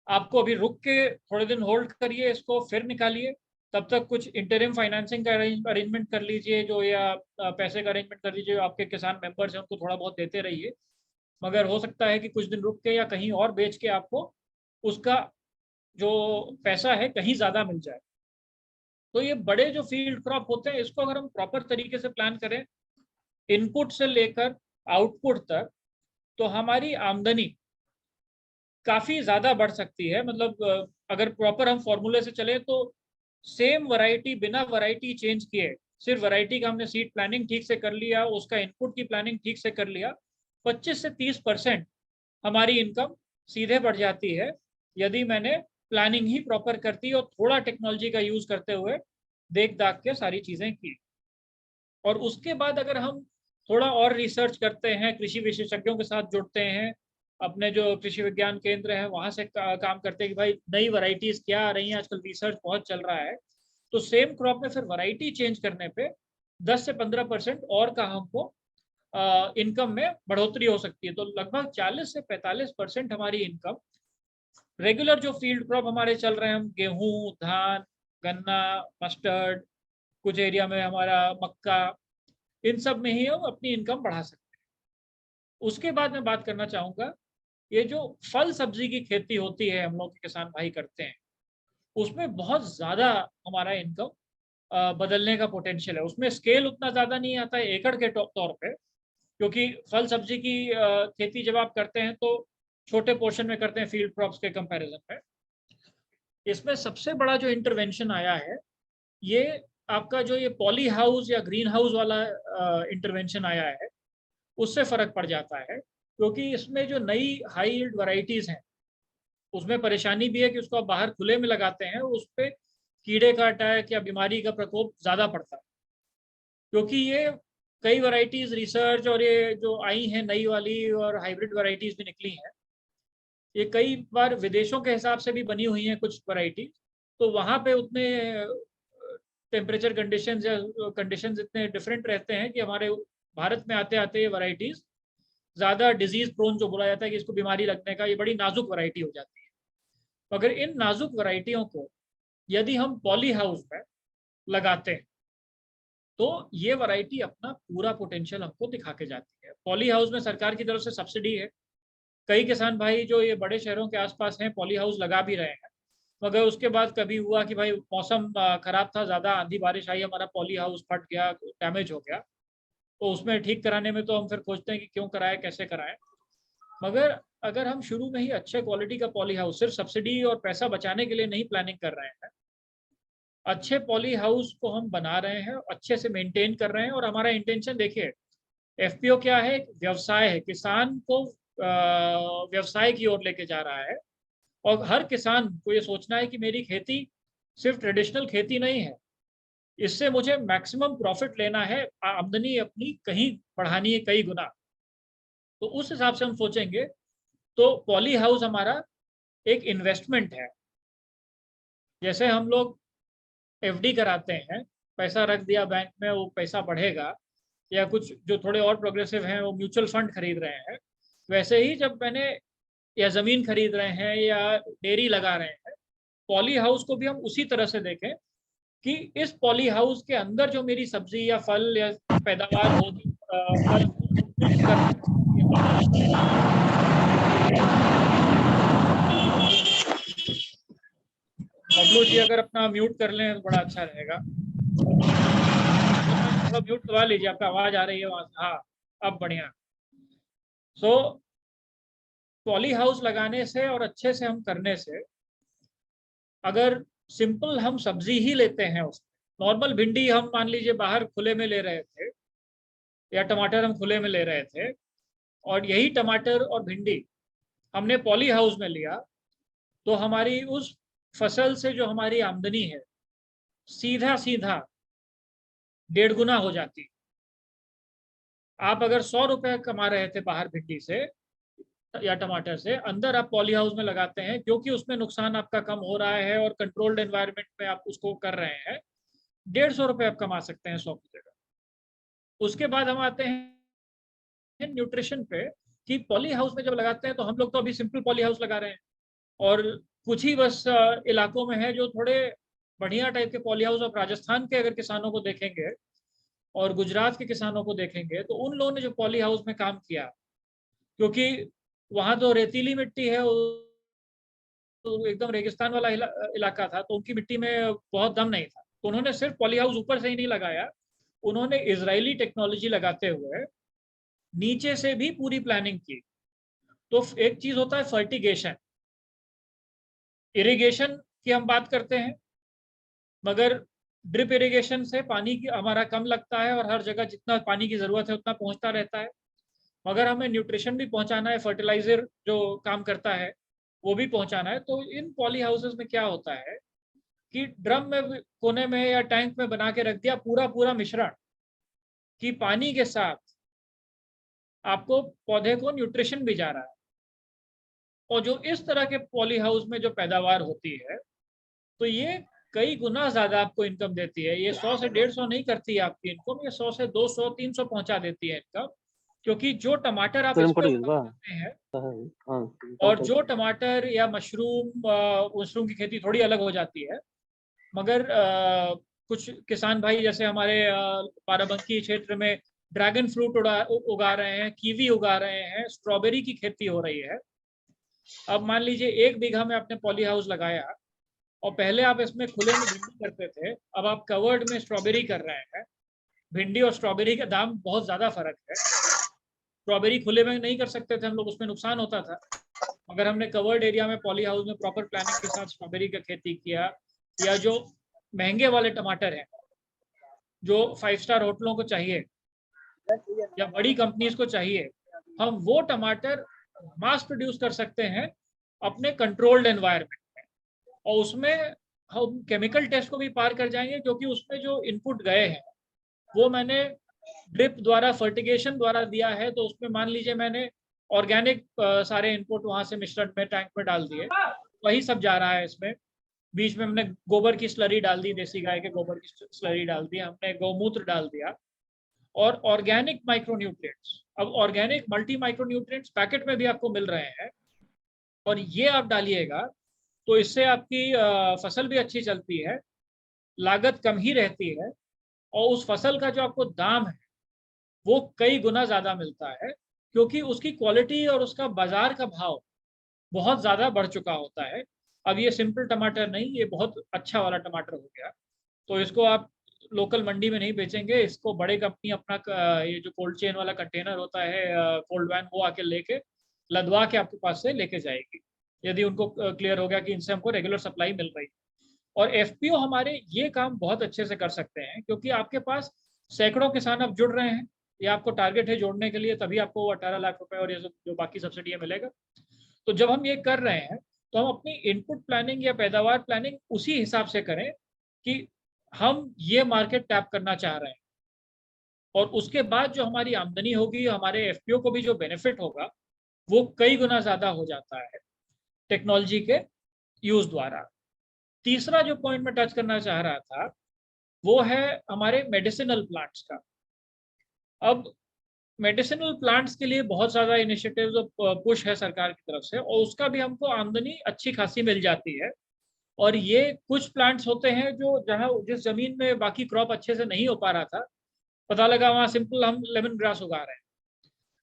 आपको अभी रुक के थोड़े दिन होल्ड करिए इसको, फिर निकालिए। तब तक कुछ इंटरिम फाइनेंसिंग का अरेंजमेंट कर लीजिए, जो, या पैसे का अरेंजमेंट कर लीजिए। जो आपके किसान मेंबर्स हैं उनको थोड़ा बहुत देते रहिए, मगर हो सकता है कि कुछ दिन रुक के या कहीं और बेच के आपको उसका जो पैसा है कहीं ज़्यादा मिल जाए। तो ये बड़े जो फील्ड क्रॉप होते हैं, इसको अगर हम प्रॉपर तरीके से प्लान करें, इनपुट से लेकर आउटपुट तक, तो हमारी आमदनी काफ़ी ज़्यादा बढ़ सकती है। मतलब अगर प्रॉपर हम फॉर्मूले से चले तो सेम वैरायटी, बिना वैरायटी चेंज किए, सिर्फ वैरायटी का हमने सीड प्लानिंग ठीक से कर लिया, उसका इनपुट की प्लानिंग ठीक से कर लिया, 25 से 30% हमारी इनकम सीधे बढ़ जाती है, यदि मैंने प्लानिंग ही प्रॉपर करती और थोड़ा टेक्नोलॉजी का यूज़ करते हुए देख दाख के सारी चीज़ें की। और उसके बाद अगर हम थोड़ा और रिसर्च करते हैं, कृषि विशेषज्ञों के साथ जुड़ते हैं, अपने जो कृषि विज्ञान केंद्र हैं वहाँ से काम करते हैं कि भाई नई वैरायटीज़ क्या आ रही हैं, आजकल रिसर्च बहुत चल रहा है, तो सेम क्रॉप में फिर वैरायटी चेंज करने पे 10 से 15% और का हमको इनकम में बढ़ोतरी हो सकती है। तो लगभग 40 से 45% हमारी इनकम रेगुलर जो फील्ड क्रॉप हमारे चल रहे हैं, हम गेहूं, धान, गन्ना, मस्टर्ड, कुछ एरिया में हमारा मक्का, इन सब में ही हम अपनी इनकम बढ़ा सकते हैं। उसके बाद मैं बात करना चाहूँगा, ये जो फल सब्जी की खेती होती है हम लोग के किसान भाई करते हैं, उसमें बहुत ज़्यादा हमारा इनकम बदलने का पोटेंशियल है। उसमें स्केल उतना ज़्यादा नहीं आता है एकड़ के तौर पे, क्योंकि फल सब्जी की खेती जब आप करते हैं तो छोटे पोर्शन में करते हैं फील्ड क्रॉप्स के कंपैरिजन में। इसमें सबसे बड़ा जो इंटरवेंशन आया है, ये आपका जो ये पॉली हाउस या ग्रीन हाउस वाला इंटरवेंशन आया है, उससे फर्क पड़ जाता है। क्योंकि इसमें जो नई हाई यील्ड वैरायटीज हैं, उसमें परेशानी भी है कि उसको आप बाहर खुले में लगाते हैं, उस पर कीड़े का अटैक या बीमारी का प्रकोप ज़्यादा पड़ता है। क्योंकि ये कई वैरायटीज रिसर्च और ये जो आई हैं नई वाली और हाइब्रिड वैरायटीज भी निकली हैं, ये कई बार विदेशों के हिसाब से भी बनी हुई हैं कुछ वैरायटी, तो वहाँ पे उतने टेम्परेचर कंडीशंस या कंडीशंस इतने डिफरेंट रहते हैं कि हमारे भारत में आते आते ये वैरायटीज ज़्यादा डिजीज प्रोन, जो बोला जाता है कि इसको बीमारी लगने का, ये बड़ी नाजुक वैरायटी हो जाती है। मगर इन नाजुक वैरायटियों को यदि हम पॉली हाउस में लगाते हैं, तो ये वैरायटी अपना पूरा पोटेंशियल हमको दिखा के जाती है। पॉली हाउस में सरकार की तरफ से सब्सिडी है। कई किसान भाई जो ये बड़े शहरों के आसपास हैं पॉली हाउस लगा भी रहे हैं, मगर उसके बाद कभी हुआ कि भाई मौसम खराब था, ज़्यादा आंधी बारिश आई, हमारा पॉली हाउस फट गया, डैमेज हो गया, तो उसमें ठीक कराने में तो हम फिर खोजते हैं कि क्यों कराएं, कैसे कराएं। मगर अगर हम शुरू में ही अच्छे क्वालिटी का पॉली हाउस, सिर्फ सब्सिडी और पैसा बचाने के लिए नहीं प्लानिंग कर रहे हैं, अच्छे पॉली हाउस को हम बना रहे हैं, अच्छे से मेंटेन कर रहे हैं, और हमारा इंटेंशन देखिए, एफपीओ क्या है, एक व्यवसाय है, किसान को व्यवसाय की ओर लेके जा रहा है, और हर किसान को ये सोचना है कि मेरी खेती सिर्फ ट्रेडिशनल खेती नहीं है, इससे मुझे मैक्सिमम प्रॉफिट लेना है, आमदनी अपनी कहीं बढ़ानी है, कई गुना। तो उस हिसाब से हम सोचेंगे तो पॉली हाउस हमारा एक इन्वेस्टमेंट है। जैसे हम लोग एफडी कराते हैं, पैसा रख दिया बैंक में, वो पैसा बढ़ेगा, या कुछ जो थोड़े और प्रोग्रेसिव हैं वो म्यूचुअल फंड खरीद रहे हैं, वैसे ही जब मैंने या जमीन खरीद रहे हैं या डेयरी लगा रहे हैं, पॉली हाउस को भी हम उसी तरह से देखें कि इस पॉली हाउस के अंदर जो मेरी सब्जी या फल या पैदावार होगी, फल बबलू जी अगर अपना म्यूट कर लें तो बड़ा अच्छा रहेगा। थोड़ा म्यूट करवा लीजिए, आपका आवाज आ रही है वहां से। हाँ, अब बढ़िया। सो पॉली हाउस लगाने से और अच्छे से हम करने से, अगर सिंपल हम सब्जी ही लेते हैं, उसमें नॉर्मल भिंडी हम मान लीजिए बाहर खुले में ले रहे थे, या टमाटर हम खुले में ले रहे थे, और यही टमाटर और भिंडी हमने पॉली हाउस में लिया, तो हमारी उस फसल से जो हमारी आमदनी है सीधा सीधा 1.5 गुना हो जाती। आप अगर 100 रुपए कमा रहे थे बाहर भिंडी से या टमाटर से, अंदर आप पॉली हाउस में लगाते हैं, क्योंकि उसमें नुकसान आपका कम हो रहा है और कंट्रोल्ड एनवायरनमेंट में आप उसको कर रहे हैं, 150 रुपए आप कमा सकते हैं 100 की जगह। उसके बाद हम आते हैं न्यूट्रिशन पे, कि पॉली हाउस में जब लगाते हैं तो हम लोग तो अभी सिंपल पॉली हाउस लगा रहे हैं, और कुछ ही बस इलाकों में है जो थोड़े बढ़िया टाइप के पॉली हाउस। और राजस्थान के अगर किसानों को देखेंगे और गुजरात के किसानों को देखेंगे, तो उन लोगों ने जो पॉली हाउस में काम किया, क्योंकि वहां तो रेतीली मिट्टी है, तो एकदम रेगिस्तान वाला इलाका था, तो उनकी मिट्टी में बहुत दम नहीं था, तो उन्होंने सिर्फ पॉली हाउस ऊपर से ही नहीं लगाया, उन्होंने इजरायली टेक्नोलॉजी लगाते हुए नीचे से भी पूरी प्लानिंग की। तो एक चीज होता है फर्टिगेशन, इरिगेशन की हम बात करते हैं, मगर ड्रिप इरिगेशन से पानी की हमारा कम लगता है, और हर जगह जितना पानी की जरूरत है उतना पहुंचता रहता है, मगर हमें न्यूट्रिशन भी पहुंचाना है, फर्टिलाइजर जो काम करता है वो भी पहुंचाना है। तो इन पॉली हाउसेस में क्या होता है कि ड्रम में, कोने में या टैंक में बना के रख दिया पूरा पूरा मिश्रण, कि पानी के साथ आपको पौधे को न्यूट्रिशन भी जा रहा है, और जो इस तरह के पॉली हाउस में जो पैदावार होती है, तो ये कई गुना ज्यादा आपको इनकम देती है। ये 100 से 150 नहीं करती है आपकी इनकम, ये 100 से 200 300 पहुंचा देती है इनकम, क्योंकि जो टमाटर आप इसमें उगाते हैं, और जो टमाटर या मशरूम की खेती थोड़ी अलग हो जाती है, मगर कुछ किसान भाई जैसे हमारे बाराबंकी क्षेत्र में ड्रैगन फ्रूट उगा रहे हैं, कीवी उगा रहे हैं, स्ट्रॉबेरी की खेती हो रही है। अब मान लीजिए 1 बीघा में आपने पॉली हाउस लगाया, और पहले आप इसमें खुले में भिंडी करते थे, अब आप कवर्ड में स्ट्रॉबेरी कर रहे हैं। भिंडी और स्ट्रॉबेरी का दाम बहुत ज्यादा फर्क है। स्ट्रॉबेरी खुले में नहीं कर सकते थे हम लोग, उसमें नुकसान होता था, अगर हमने कवर्ड एरिया में पॉली हाउस में प्रॉपर प्लानिंग के साथ स्ट्रॉबेरी का खेती किया, या जो महंगे वाले टमाटर हैं जो 5 स्टार होटलों को चाहिए या बड़ी कंपनीज को चाहिए, हम वो टमाटर मास प्रोड्यूस कर सकते हैं अपने कंट्रोल्ड एनवायरनमेंट में, और उसमें हम केमिकल टेस्ट को भी पार कर जाएंगे, क्योंकि उसमें जो इनपुट गए हैं वो मैंने ड्रिप द्वारा, फर्टिगेशन द्वारा दिया है। तो उसमें मान लीजिए मैंने ऑर्गेनिक सारे इनपुट वहां से मिश्रण में टैंक में डाल दिए, वही सब जा रहा है इसमें। बीच में हमने गोबर की स्लरी डाल दी, देसी गाय के गोबर की स्लरी डाल दी, हमने गौमूत्र डाल दिया, और ऑर्गेनिक माइक्रोन्यूट्रिएंट्स। अब ऑर्गेनिक मल्टी माइक्रोन्यूट्रिएंट्स पैकेट में भी आपको मिल रहे हैं, और ये आप डालिएगा तो इससे आपकी फसल भी अच्छी चलती है, लागत कम ही रहती है, और उस फसल का जो आपको दाम है वो कई गुना ज्यादा मिलता है, क्योंकि उसकी क्वालिटी और उसका बाजार का भाव बहुत ज्यादा बढ़ चुका होता है। अब ये सिंपल टमाटर नहीं, ये बहुत अच्छा वाला टमाटर हो गया, तो इसको आप लोकल मंडी में नहीं बेचेंगे, इसको बड़े कंपनी अपना ये जो कोल्ड चेन वाला कंटेनर होता है, कोल्ड वैन, वो आके लेके लदवा के आपके पास से लेके जाएगी, यदि उनको क्लियर हो गया कि इनसे हमको रेगुलर सप्लाई मिल रही है। और एफपीओ हमारे ये काम बहुत अच्छे से कर सकते हैं, क्योंकि आपके पास सैकड़ों किसान अब जुड़ रहे हैं, ये आपको टारगेट है जोड़ने के लिए, तभी आपको 18 लाख रुपए और ये जो बाकी सब्सिडी मिलेगा। तो जब हम ये कर रहे हैं तो हम अपनी इनपुट प्लानिंग या पैदावार प्लानिंग उसी हिसाब से करें कि हम ये मार्केट टैप करना चाह रहे हैं, और उसके बाद जो हमारी आमदनी होगी, हमारे एफपीओ को भी जो बेनिफिट होगा वो कई गुना ज्यादा हो जाता है टेक्नोलॉजी के यूज द्वारा। तीसरा जो पॉइंट मैं टच करना चाह रहा था वो है हमारे मेडिसिनल प्लांट्स का। अब मेडिसिनल प्लांट्स के लिए बहुत ज़्यादा इनिशिएटिव्स और पुश है सरकार की तरफ से, और उसका भी हमको आमदनी अच्छी खासी मिल जाती है। और ये कुछ प्लांट्स होते हैं जो जहाँ जिस जमीन में बाकी क्रॉप अच्छे से नहीं हो पा रहा था, पता लगा वहाँ सिंपल हम लेमन ग्रास उगा रहे हैं।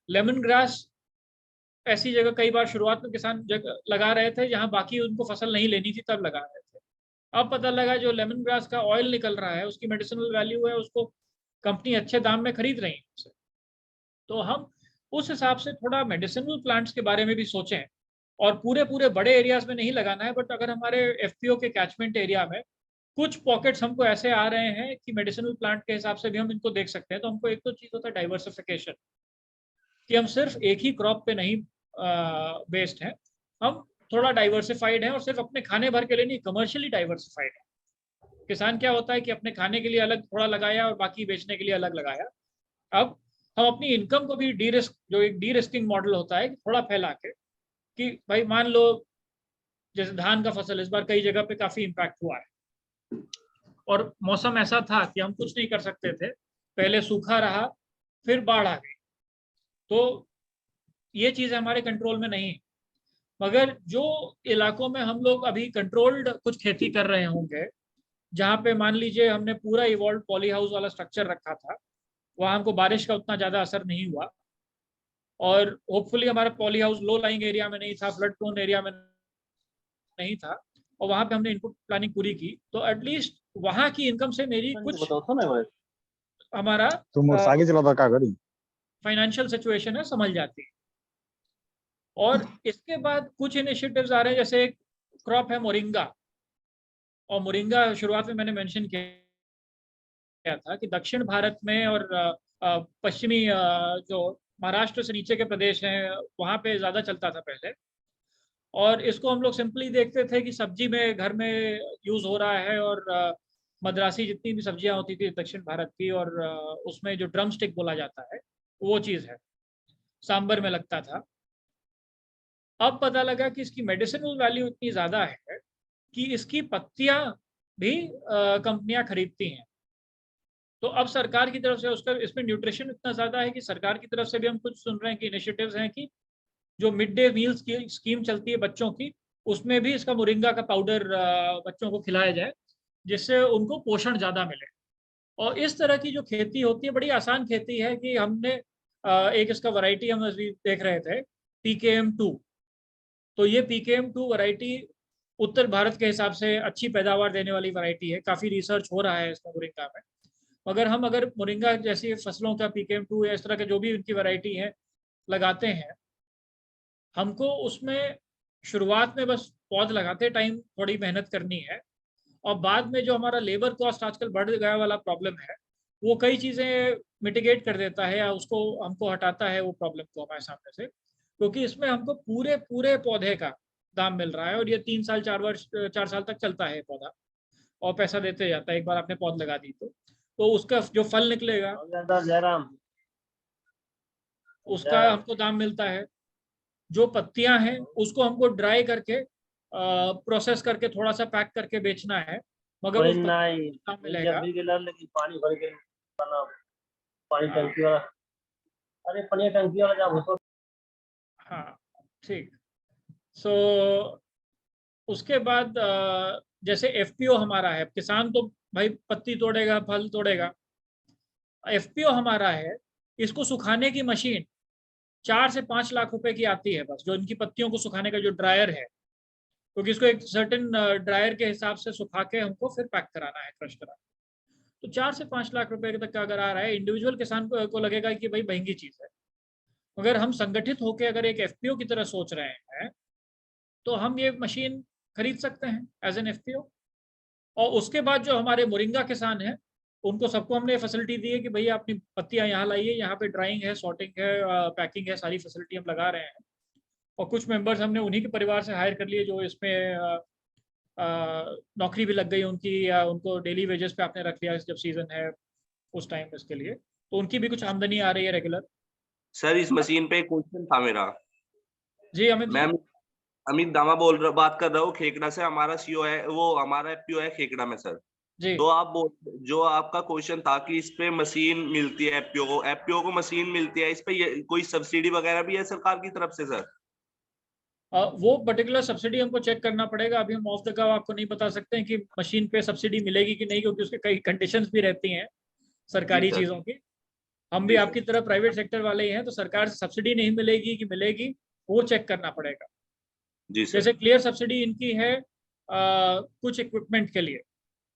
लेमन ग्रास ऐसी जगह कई बार शुरुआत में किसान लगा रहे थे जहाँ बाकी उनको फसल नहीं लेनी थी, तब लगा रहे थे। अब पता लगा जो लेमन ग्रास का ऑयल निकल रहा है उसकी मेडिसिनल वैल्यू है, उसको कंपनी अच्छे दाम में खरीद रही है। तो हम उस हिसाब से थोड़ा मेडिसिनल प्लांट्स के बारे में भी सोचें, और पूरे पूरे बड़े एरियाज में नहीं लगाना है, बट अगर हमारे एफपीओ के कैचमेंट एरिया में कुछ पॉकेट्स हमको ऐसे आ रहे हैं कि मेडिसिनल प्लांट के हिसाब से भी हम इनको देख सकते हैं, तो हमको एक तो चीज होता है डाइवर्सिफिकेशन, कि हम सिर्फ एक ही क्रॉप पे नहीं बेस्ड हैं, हम थोड़ा डाइवर्सिफाइड है, और सिर्फ अपने खाने भर के लिए नहीं, कमर्शियली डाइवर्सिफाइड है। किसान क्या होता है कि अपने खाने के लिए अलग थोड़ा लगाया और बाकी बेचने के लिए अलग लगाया। अब हम अपनी इनकम को भी जो एक डी रिस्किंग मॉडल होता है, थोड़ा फैला के, कि भाई मान लो जैसे धान का फसल इस बार कई जगह पे काफी इम्पैक्ट हुआ है, और मौसम ऐसा था कि हम कुछ नहीं कर सकते थे, पहले सूखा रहा फिर बाढ़ आ गई, तो ये चीज हमारे कंट्रोल में नहीं। मगर जो इलाकों में हम लोग अभी कंट्रोल्ड कुछ खेती कर रहे होंगे, जहाँ पे मान लीजिए हमने पूरा इवॉल्व पॉली हाउस वाला स्ट्रक्चर रखा था, वहाँ हमको बारिश का उतना ज़्यादा असर नहीं हुआ, और होपफुली हमारा poly house low lying area में नहीं था, फ्लड प्रोन एरिया में नहीं था, और वहाँ पे हमने इनपुट प्लानिंग पूरी की, तो एटलीस्ट वहाँ की इनकम से मेरी कुछ हमारा फाइनेंशियल सिचुएशन है संभल जाती है। और इसके बाद कुछ इनिशिएटिव्स आ रहे हैं, जैसे एक क्रॉप है मोरिंगा, और मोरिंगा शुरुआत में मैंने मेंशन किया था कि दक्षिण भारत में और पश्चिमी जो महाराष्ट्र से नीचे के प्रदेश हैं वहाँ पे ज़्यादा चलता था पहले, और इसको हम लोग सिंपली देखते थे कि सब्जी में घर में यूज़ हो रहा है, और मद्रासी जितनी भी सब्जियां होती थी दक्षिण भारत की, और उसमें जो ड्रम स्टिक बोला जाता है वो चीज़ है, सांबर में लगता था। अब पता लगा कि इसकी मेडिसिनल वैल्यू इतनी ज़्यादा है कि इसकी पत्तियां भी कंपनियां खरीदती हैं। तो अब सरकार की तरफ से उसका इसमें न्यूट्रिशन इतना ज़्यादा है कि सरकार की तरफ से भी हम कुछ सुन रहे हैं कि इनिशिएटिव्स हैं कि जो मिड डे मील्स की स्कीम चलती है बच्चों की, उसमें भी इसका मोरिंगा का पाउडर बच्चों को खिलाया जाए, जिससे उनको पोषण ज़्यादा मिले। और इस तरह की जो खेती होती है बड़ी आसान खेती है, कि हमने एक इसका वैरायटी हम अभी देख रहे थे PKM2, तो ये PKM2 वैरायटी उत्तर भारत के हिसाब से अच्छी पैदावार देने वाली वैरायटी है, काफ़ी रिसर्च हो रहा है इसमें मोरिंगा में। मगर हम अगर मोरिंगा जैसी फसलों का PKM2 या इस तरह के जो भी उनकी वैरायटी है लगाते हैं, हमको उसमें शुरुआत में बस पौध लगाते टाइम थोड़ी मेहनत करनी है, और बाद में जो हमारा लेबर कॉस्ट आजकल बढ़ गया वाला प्रॉब्लम है, वो कई चीज़ें मिटिगेट कर देता है, या उसको हमको हटाता है वो प्रॉब्लम को हमारे सामने से, क्योंकि इसमें हमको पूरे पूरे पौधे का दाम मिल रहा है, और ये 3 साल 4 साल तक चलता है पौधा, और पैसा देते जाता है एक बार आपने पौध लगा दी तो उसका जो फल निकलेगा उसका हमको दाम मिलता है। जो पत्तियां हैं उसको हमको ड्राई करके प्रोसेस करके थोड़ा सा पैक करके बेचना है, मगर उस दाम मिलेगा। पानी भर के पानी टंकी वाला, अरे पानी टंकी वाला जब हो। हाँ ठीक। सो उसके बाद जैसे FPO हमारा है, किसान तो भाई पत्ती तोड़ेगा फल तोड़ेगा, FPO हमारा है, इसको सुखाने की मशीन 4 से 5 लाख रुपए की आती है बस, जो इनकी पत्तियों को सुखाने का जो ड्रायर है, क्योंकि इसको एक सर्टेन ड्रायर के हिसाब से सुखा के हमको फिर पैक कराना है, क्रश कराना है। तो 4 से 5 लाख रुपए तक का अगर आ रहा है, इंडिविजुअल किसान को लगेगा कि भाई महंगी चीज है, अगर हम संगठित होकर अगर एक एफपीओ की तरह सोच रहे हैं तो हम ये मशीन खरीद सकते हैं एज एन एफपीओ। और उसके बाद जो हमारे मोरिंगा किसान हैं उनको सबको हमने फैसिलिटी दी है कि भैया अपनी पत्तियां यहाँ लाइए, यहाँ पे ड्राइंग है, सॉर्टिंग है, पैकिंग है, सारी फैसिलिटी हम लगा रहे हैं। और कुछ मेंबर्स हमने उन्हीं के परिवार से हायर कर लिए जो इसमें नौकरी भी लग गई उनकी, या उनको डेली वेजेस पे आपने रख लिया जब सीजन है उस टाइम इसके लिए, तो उनकी भी कुछ आमदनी आ रही है रेगुलर। सर इस मशीन पे एक क्वेश्चन था मेरा। जी अमित जी। मैं अमित दामा बात कर रहा हूँ खेकड़ा से। हमारा सीओ है, वो हमारा एफपीओ है खेकड़ा में सर। जी तो आप जो आपका क्वेश्चन था कि इस पे मशीन मिलती है एफपीओ को मशीन मिलती है, इस पे कोई सब्सिडी वगैरह भी है सरकार की तरफ से सर? वो पर्टिकुलर सब्सिडी हमको चेक करना पड़ेगा। अभी हम ऑफ द कव आपको नहीं बता सकते हैं कि मशीन पे सब्सिडी मिलेगी कि नहीं, क्योंकि उसके कई कंडीशंस भी रहती हैं सरकारी जी सर। चीजों की। हम भी जी सर। आपकी तरह प्राइवेट सेक्टर वाले ही हैं, तो सरकार से सब्सिडी नहीं मिलेगी कि मिलेगी वो चेक करना पड़ेगा। जी सर। जैसे क्लियर सब्सिडी इनकी है कुछ इक्विपमेंट के लिए।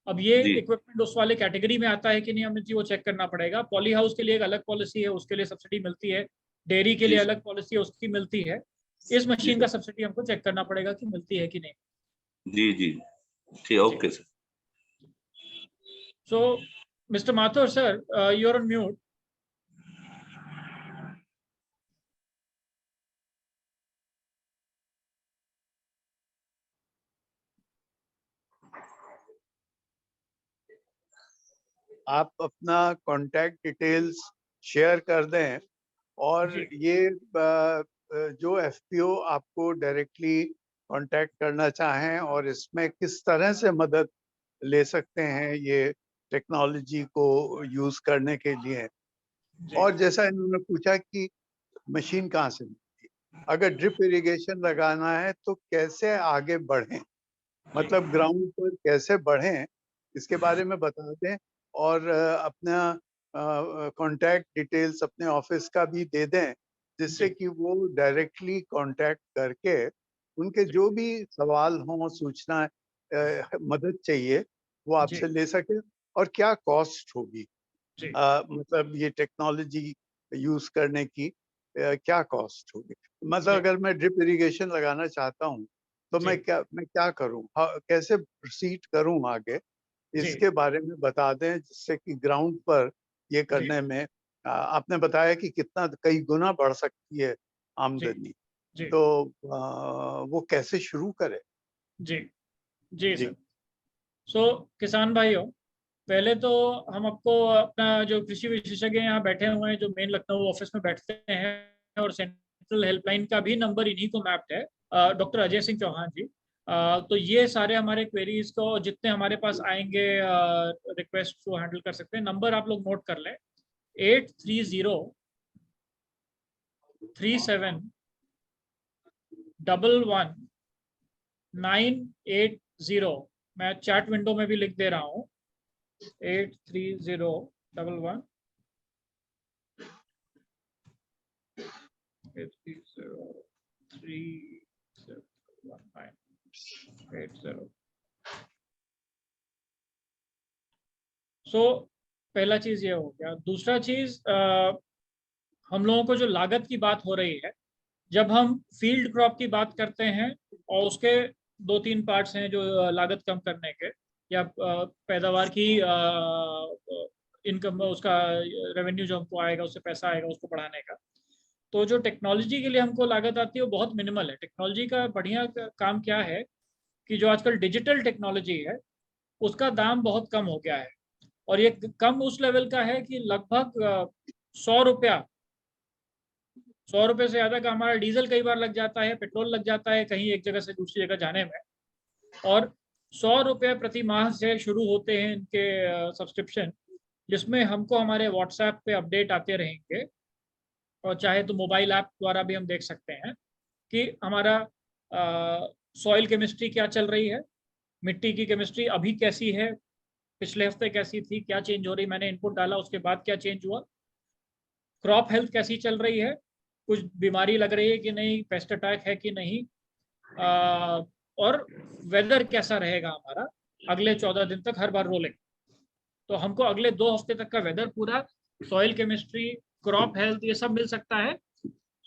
अब ये जी। इक्विपमेंट उस वाले कैटेगरी में आता है कि नहीं अमित जी, वो चेक करना पड़ेगा। पॉली हाउस के लिए एक अलग पॉलिसी है, उसके लिए सब्सिडी मिलती है। डेयरी के लिए जी अलग पॉलिसी है, उसकी मिलती है। इस मशीन का सब्सिडी हमको चेक करना पड़ेगा कि मिलती है कि नहीं। जी जी ठीक, okay sir. So, Mr. Mathur, sir, you're on mute. आप अपना कांटेक्ट डिटेल्स शेयर कर दें और जी। ये जो एफपीओ आपको डायरेक्टली कांटेक्ट करना चाहें और इसमें किस तरह से मदद ले सकते हैं ये टेक्नोलॉजी को यूज करने के लिए। जी। और जैसा इन्होंने पूछा कि मशीन कहाँ से मिलती है, अगर ड्रिप इरिगेशन लगाना है तो कैसे आगे बढ़ें, मतलब ग्राउंड पर कैसे बढ़ें, इसके बारे में बता दें। और अपना कांटेक्ट डिटेल्स अपने ऑफिस का भी दे दें, जिससे जी। कि वो डायरेक्टली कांटेक्ट करके उनके जो भी सवाल हों, सूचना मदद चाहिए, वो आपसे जी। ले सके। और क्या कॉस्ट होगी, जी। मतलब ये टेक्नोलॉजी यूज करने की क्या कॉस्ट होगी। मतलब जी। अगर मैं ड्रिप इरिगेशन लगाना चाहता हूँ तो जी। मैं क्या करूँ, कैसे प्रोसीड करूँ आगे, जी। इसके बारे में बता दें, जिससे कि ग्राउंड पर ये जी। करने में आपने बताया कि कितना कई गुना बढ़ सकती है जी। आमदनी, जी। तो वो कैसे शुरू करें। जी। जी जी सर। सो किसान भाइयों, पहले तो हम आपको अपना जो कृषि विशेषज्ञ यहाँ बैठे हुए हैं, जो मेन लखनऊ ऑफिस में बैठते हैं, और सेंट्रल हेल्पलाइन का भी नंबर इन्हीं को मैप्ड है, डॉक्टर अजय सिंह चौहान जी। तो ये सारे हमारे क्वेरीज को जितने हमारे पास आएंगे रिक्वेस्ट को हैंडल कर सकते हैं। नंबर आप लोग नोट कर लें, 830371198। मैं चैट विंडो में भी लिख दे रहा हूँ, 83011 830371980। सो पहला चीज ये हो गया। दूसरा चीज, हम लोगों को जो लागत की बात हो रही है, जब हम फील्ड क्रॉप की बात करते हैं, और उसके 2-3 पार्ट्स हैं जो लागत कम करने के, या पैदावार की इनकम, उसका रेवेन्यू जो हमको आएगा, उससे पैसा आएगा उसको बढ़ाने का। तो जो टेक्नोलॉजी के लिए हमको लागत आती है वो बहुत मिनिमल है। टेक्नोलॉजी का बढ़िया काम क्या है कि जो आजकल डिजिटल टेक्नोलॉजी है उसका दाम बहुत कम हो गया है। और ये कम उस लेवल का है कि लगभग 100 रुपया, 100 रुपये से ज्यादा का हमारा डीजल कई बार लग जाता है, पेट्रोल लग जाता है कहीं एक जगह से दूसरी जगह जाने में। और 100 रुपये प्रति माह से शुरू होते हैं इनके सब्सक्रिप्शन, जिसमें हमको हमारे व्हाट्सएप पे अपडेट आते रहेंगे, और चाहे तो मोबाइल ऐप द्वारा भी हम देख सकते हैं कि हमारा सॉइल केमिस्ट्री क्या चल रही है, मिट्टी की केमिस्ट्री अभी कैसी है, पिछले हफ्ते कैसी थी, क्या चेंज हो रही, मैंने इनपुट डाला उसके बाद क्या चेंज हुआ, क्रॉप हेल्थ कैसी चल रही है, कुछ बीमारी लग रही है कि नहीं, पेस्ट अटैक है कि नहीं, और वेदर कैसा रहेगा हमारा अगले 14 दिन तक, हर बार रोलिंग। तो हमको अगले 2 हफ्ते तक का वेदर पूरा, सॉइल केमिस्ट्री, क्रॉप हेल्थ, ये सब मिल सकता है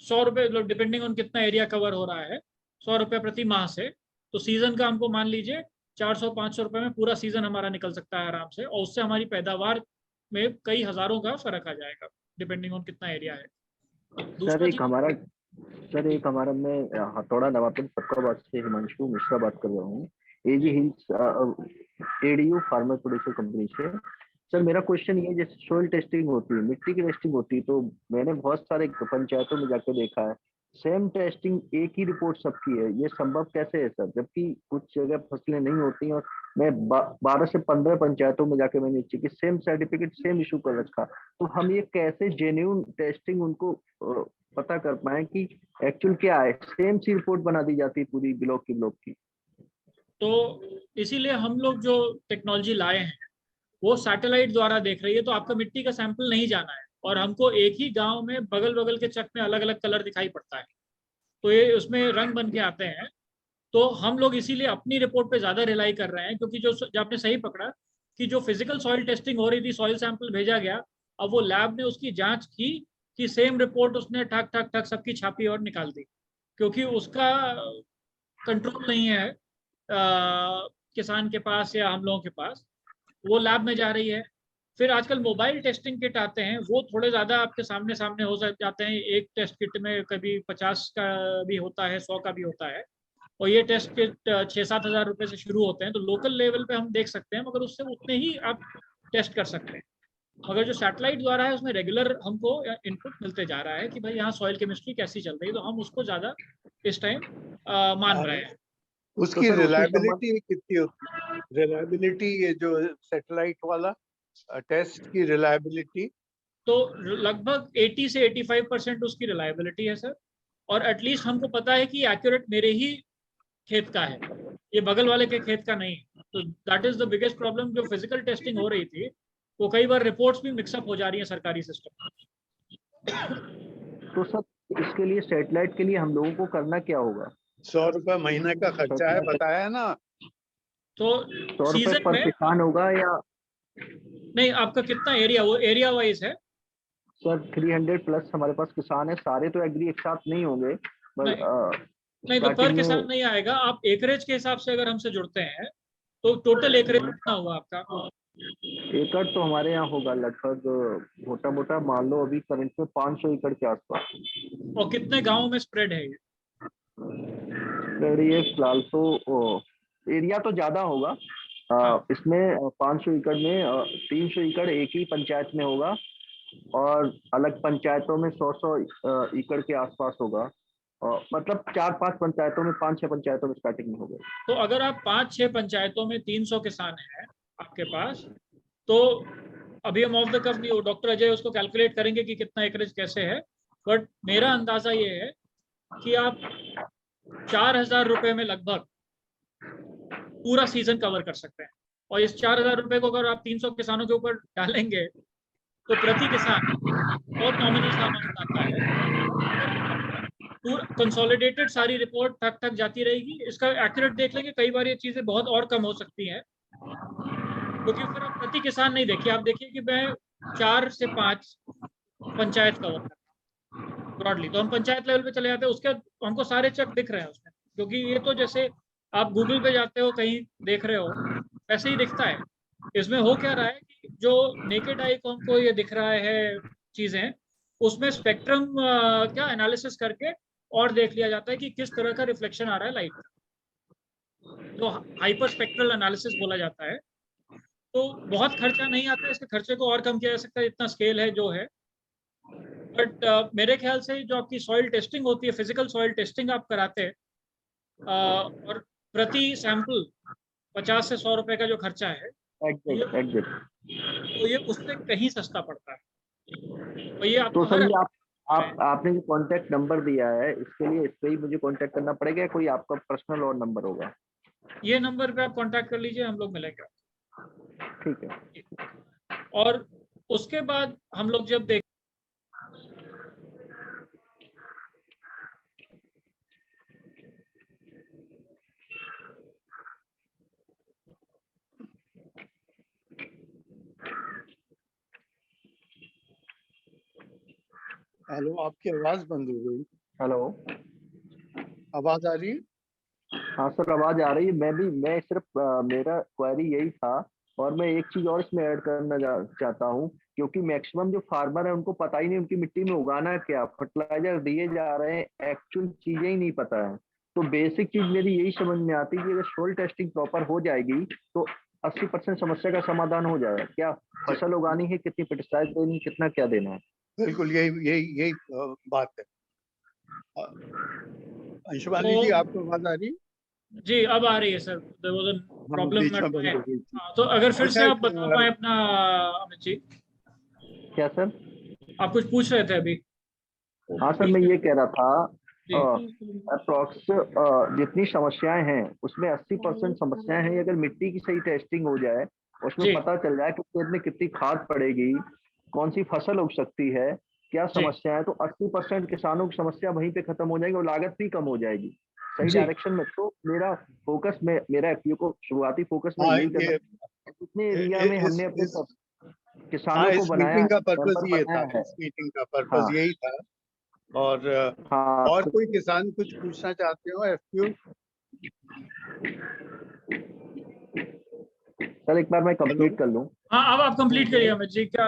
100 रुपये, डिपेंडिंग ऑन कितना एरिया कवर हो रहा है, 100 रुपये प्रति माह से। तो सीजन का हमको मान लीजिए 400-500 रुपये में पूरा सीजन हमारा निकल सकता है आराम से, और उससे हमारी पैदावार में कई हजारों का फर्क आ जाएगा, डिपेंडिंग ऑन कितना एरिया है। सर दूसरा एक चीज, हमारा मैं हथौड़ा नवाबगंज फर्रुखाबाद से हिमांशु मिश्रा बात कर रहा हूँ, एजी हिल्स एडीयू फार्मर प्रोड्यूसर कंपनी से। सर मेरा क्वेश्चन ये, जैसे सोइल टेस्टिंग होती है, मिट्टी की टेस्टिंग होती है, तो मैंने बहुत सारे पंचायतों में जाकर देखा है सेम टेस्टिंग एक ही रिपोर्ट सबकी है, ये संभव कैसे है सर? जबकि कुछ जगह फसलें नहीं होती और मैं 12 से 15 पंचायतों में जाके मैंने चेक की, सेम सर्टिफिकेट सेम इशू कर रखा। तो हम ये कैसे जेन्युइन टेस्टिंग उनको पता कर पाए कि एक्चुअल क्या है? सेम सी रिपोर्ट बना दी जाती है पूरी ब्लॉक की। तो इसीलिए हम लोग जो टेक्नोलॉजी लाए हैं वो सैटेलाइट द्वारा देख रही है। तो आपका मिट्टी का सैंपल नहीं जाना है, और हमको एक ही गांव में बगल बगल के चक में अलग अलग कलर दिखाई पड़ता है, तो ये उसमें रंग बन के आते हैं। तो हम लोग इसीलिए अपनी रिपोर्ट पे ज्यादा रिलाई कर रहे हैं, क्योंकि जो आपने सही पकड़ा कि जो फिजिकल सॉइल टेस्टिंग हो रही थी, सॉइल सैंपल भेजा गया, अब वो लैब ने उसकी जांच की कि सेम रिपोर्ट उसने ठक ठक ठक सबकी छापी और निकाल दी, क्योंकि उसका कंट्रोल नहीं है किसान के पास या हम लोगों के पास, वो लैब में जा रही है। फिर आजकल मोबाइल टेस्टिंग किट आते हैं, वो थोड़े ज़्यादा आपके सामने सामने हो जाते हैं। एक टेस्ट किट में कभी 50 का भी होता है, 100 का भी होता है, और ये टेस्ट किट 6-7 हज़ार रुपये से शुरू होते हैं। तो लोकल लेवल पे हम देख सकते हैं, मगर उससे उतने ही आप टेस्ट कर सकते हैं। मगर जो सैटेलाइट द्वारा है उसमें रेगुलर हमको इनपुट मिलते जा रहा है कि भाई यहाँ सॉइल केमिस्ट्री कैसी चल रही है, तो हम उसको ज़्यादा इस टाइम मान रहे हैं। उसकी सर, उसी रिलायबिलिटी कितनी होती है? रिलायबिलिटी, ये जो सैटेलाइट वाला टेस्ट की रिलायबिलिटी? तो लगभग 80 से 85% उसकी रिलायबिलिटी है सर, और एटलीस्ट हमको पता है कि एक्यूरेट मेरे ही खेत का है, ये बगल वाले के खेत का नहीं। तो that is the biggest problem. जो फिजिकल टेस्टिंग हो रही थी वो कई बार रिपोर्ट्स भी मिक्सअप हो जा रही है सरकारी सिस्टम। तो सर इसके लिए सैटेलाइट के लिए हम लोगों को करना क्या होगा? 100 रुपए महीने का खर्चा है, बताया ना। तो 100 रुपए सीजन पर में किसान होगा या? नहीं, आपका कितना एरिया, वो एरिया वाइज है। सर 300 प्लस हमारे पास किसान है, सारे तो एग्री एक साथ नहीं होंगे, पर नहीं, तो पर स्टार्टिंग किसान में नहीं आएगा। आप एकरेज के हिसाब से अगर हमसे जुड़ते हैं तो टोटल एकरेज कितना हुआ आपका? एकड़ तो हमारे यहाँ होगा लगभग मोटा मोटा मान लो अभी करंट में 500 एकड़ के आसपास। और कितने गाँव में स्प्रेड है ये? ये फिलहाल तो एरिया तो ज्यादा होगा। हाँ। इसमें 500 एकड़ में 300 एकड़ एक ही पंचायत में होगा, और अलग पंचायतों में 100 एकड़ के आसपास होगा। मतलब 4-5 पंचायतों में, 5-6 पंचायतों में स्टार्टिंग में होगा। तो अगर आप 5-6 पंचायतों में 300 किसान हैं आपके पास, तो अभी हम ऑफ द कफ नहीं, डॉक्टर अजय उसको कैलकुलेट करेंगे कि कितना एकरेज कैसे है, बट मेरा अंदाजा ये है कि आप 4,000 रुपए में लगभग पूरा सीजन कवर कर सकते हैं। और इस 4,000 रुपए को अगर आप 300 किसानों के ऊपर डालेंगे तो प्रति किसान बहुत नॉमिनल सा अमाउंट आता है। पूरा कंसोलिडेटेड सारी रिपोर्ट ठक ठक जाती रहेगी। इसका एक्यूरेट देख लेंगे, कई बार ये चीजें बहुत और कम हो सकती हैं, क्योंकि फिर आप प्रति किसान नहीं देखिए, आप देखिए कि मैं 4 से 5 पंचायत कवर करता हूँ ब्रॉडली। तो हम पंचायत लेवल पे चले जाते हैं, उसके हमको सारे चक दिख रहे हैं उसमें, क्योंकि ये तो जैसे आप गूगल पे जाते हो कहीं देख रहे हो वैसे ही दिखता है। इसमें हो क्या रहा है कि जो नेकेड आई को हमको ये दिख रहा है चीजें, उसमें स्पेक्ट्रम क्या एनालिसिस करके और देख लिया जाता है कि किस तरह का रिफ्लेक्शन आ रहा है लाइट का, तो हाइपर स्पेक्ट्रल एनालिसिस बोला जाता है। तो बहुत खर्चा नहीं आता है, इसके खर्चे को और कम किया जा सकता है, इतना स्केल है जो है। बट मेरे ख्याल से जो आपकी सॉइल टेस्टिंग होती है, फिजिकल सॉइल टेस्टिंग आप कराते हैं, और प्रति सैंपल 50 से 100 रुपए का जो खर्चा है, एग्जैक्ट। तो ये उससे कहीं सस्ता पड़ता है। और ये तो आपको सर हर ये आपने जो कांटेक्ट नंबर दिया है, इसके लिए इस पे ही मुझे कांटेक्ट करना पड़ेगा या कोई आपका पर्सनल और नंबर होगा? ये नंबर पे आप कांटेक्ट कर लीजिए, हम लोग मिलेंगे। ठीक है। और उसके बाद हम लोग जब देख हेलो, आपकी आवाज बंद हो गई। हेलो। आवाज आ रही है? हाँ सर, आवाज आ रही है। मैं सिर्फ मेरा क्वेरी यही था, और मैं एक चीज और इसमें ऐड करना चाहता हूँ, क्योंकि मैक्सिमम जो फार्मर है उनको पता ही नहीं उनकी मिट्टी में उगाना है क्या, फर्टिलाइजर दिए जा रहे हैं, एक्चुअल चीजें ही नहीं पता है। तो बेसिक चीज मेरी यही समझ में आती है कि अगर सोइल टेस्टिंग प्रॉपर हो जाएगी तो 80% समस्या का समाधान हो जाएगा। क्या फसल उगानी है, कितनी पेस्टिसाइड देनी है, कितना क्या देना है। बिल्कुल, यही बात है। अंशुमानी जी, तो आपको आवाज आ रही है? जी अब आ रही है सर, देयर वाज अ हाँ, प्रॉब्लम बीच एट में बंद माय। हो गई थी। तो अगर फिर अच्छा, से आप बता पाए अपना, अमित जी, क्या सर? आप कुछ पूछ रहे थे अभी। हाँ सर, मैं ये कह रहा था, जी अप्रोक्स जितनी समस्याएं हैं उसमें 80% समस्याएं हैं। अगर मिट्टी की सही टेस्टिंग हो जाए, उसमें जी पता चल जाए कि खेत में कितनी खाद पड़ेगी, कौन सी फसल उग सकती है, क्या जी समस्या है, तो 80% किसानों की समस्या वहीं पे खत्म हो जाएगी और लागत भी कम हो जाएगी सही जी डायरेक्शन में। तो मेरा फोकस में, मेरा एफपीओ को शुरुआती फोकस में हाँ, यही करना, ये जितने एरिया में हमने अपने इस किसानों को इस बनाया है, मीटिंग का पर्पस मेंबर ये था, बनाया है। इस मीटिंग का पर्पस हाँ यही था। और हाँ और कोई किसान कुछ पूछना चाहते हो एफपीओ? सर, एक बार मैं हेलो। कंप्लीट कर लूं। हाँ अब आप कंप्लीट करिए अमित जी। क्या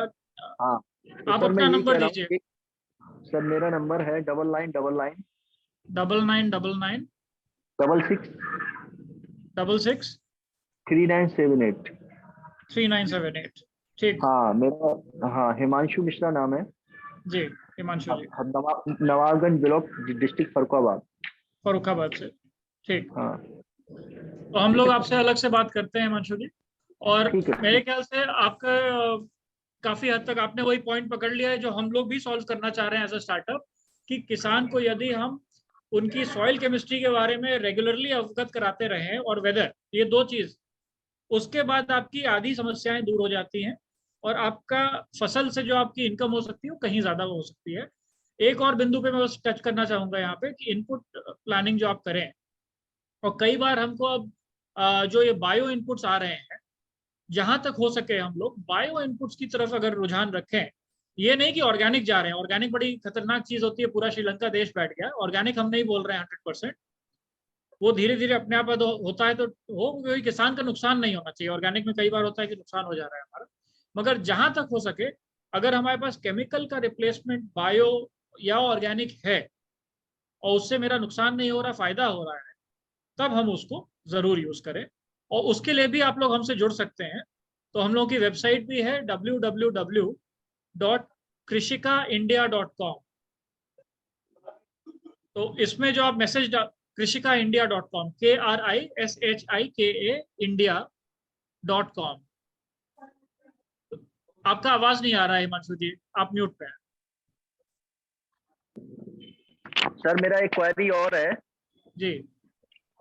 हाँ, तो आप सर मैं अपना यही नंबर कह रहा दीजिए। हूँ कि सर मेरा नंबर है 9999 9999 66 66 3978। 3978। ठीक। हाँ मेरा, हाँ, हिमांशु मिश्रा नाम है। जी हिमांशु जी, नवाबगंज ब्लॉक, डिस्ट्रिक्ट फरुखाबाद। फरुखाबाद से। ठीक, हाँ तो हम ठीक लोग है आपसे सर। अलग से बात करते हैं हिमांशु जी। और ठीक है, मेरे ठीक। ख्याल से आपका काफी हद तक आपने वही पॉइंट पकड़ लिया है जो हम लोग भी सॉल्व करना चाह रहे हैं एज अ स्टार्टअप, कि किसान को यदि हम उनकी सॉइल केमिस्ट्री के बारे में रेगुलरली अवगत कराते रहें और वेदर, ये दो चीज, उसके बाद आपकी आधी समस्याएं दूर हो जाती हैं और आपका फसल से जो आपकी इनकम हो सकती है वो कहीं ज्यादा हो सकती है। एक और बिंदु पे मैं बस टच करना चाहूंगा यहाँ पे कि इनपुट प्लानिंग जो आप करें, और कई बार हमको अब जो ये बायो इनपुट्स आ रहे हैं, जहां तक हो सके हम लोग बायो इनपुट्स की तरफ अगर रुझान रखें। ये नहीं कि ऑर्गेनिक जा रहे हैं, ऑर्गेनिक बड़ी खतरनाक चीज होती है, पूरा श्रीलंका देश बैठ गया। ऑर्गेनिक हम नहीं बोल रहे हैं 100%, वो धीरे धीरे अपने आप होता है तो हो, कोई किसान का नुकसान नहीं होना चाहिए। ऑर्गेनिक में कई बार होता है कि नुकसान हो जा रहा है हमारा, मगर जहां तक हो सके अगर हमारे पास केमिकल का रिप्लेसमेंट बायो या ऑर्गेनिक है और उससे मेरा नुकसान नहीं हो रहा, फायदा हो रहा है, तब हम उसको जरूर यूज करें। और उसके लिए भी आप लोग हमसे जुड़ सकते हैं। तो हम लोगों की वेबसाइट भी है www.krishikaindia.com। तो इसमें जो आप मैसेज krishikaindia.com, KRISHIKA India.com। आपका आवाज नहीं आ रहा है हिमांशु जी, आप म्यूट पे हैं। सर मेरा एक क्वेरी और है। जी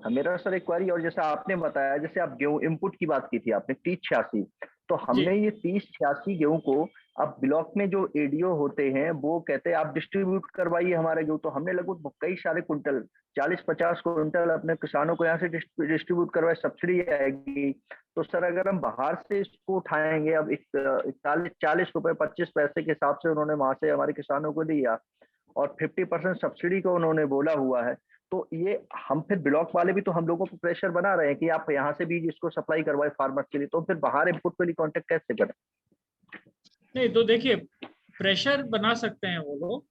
मेरा सर एक क्वेरी, और जैसा आपने बताया, जैसे आप गेहूं इनपुट की बात की थी आपने 3086, तो जी हमने ये 3086 गेहूं को, अब ब्लॉक में जो एडीओ होते हैं वो कहते हैं आप डिस्ट्रीब्यूट करवाइए हमारे गेहूं, तो हमने लगभग कई सारे कुंटल, 40-50 कुंटल अपने किसानों को यहाँ से डिस्ट्रीब्यूट करवाए, सब्सिडी आएगी। तो सर अगर हम बाहर से इसको उठाएंगे, अब 40 रुपए 25 पैसे के हिसाब से उन्होंने वहां से हमारे किसानों को दिया, और 50% सब्सिडी को उन्होंने बोला हुआ है, तो ये हम फिर ब्लॉक वाले भी तो हम लोगों को प्रेशर बना रहे हैं कि आप यहाँ से बीज इसको सप्लाई करवाए फार्मर के लिए, तो फिर बाहर इनपुट के लिए कांटेक्ट कैसे करें? नहीं, तो देखिए प्रेशर बना सकते हैं वो लोग,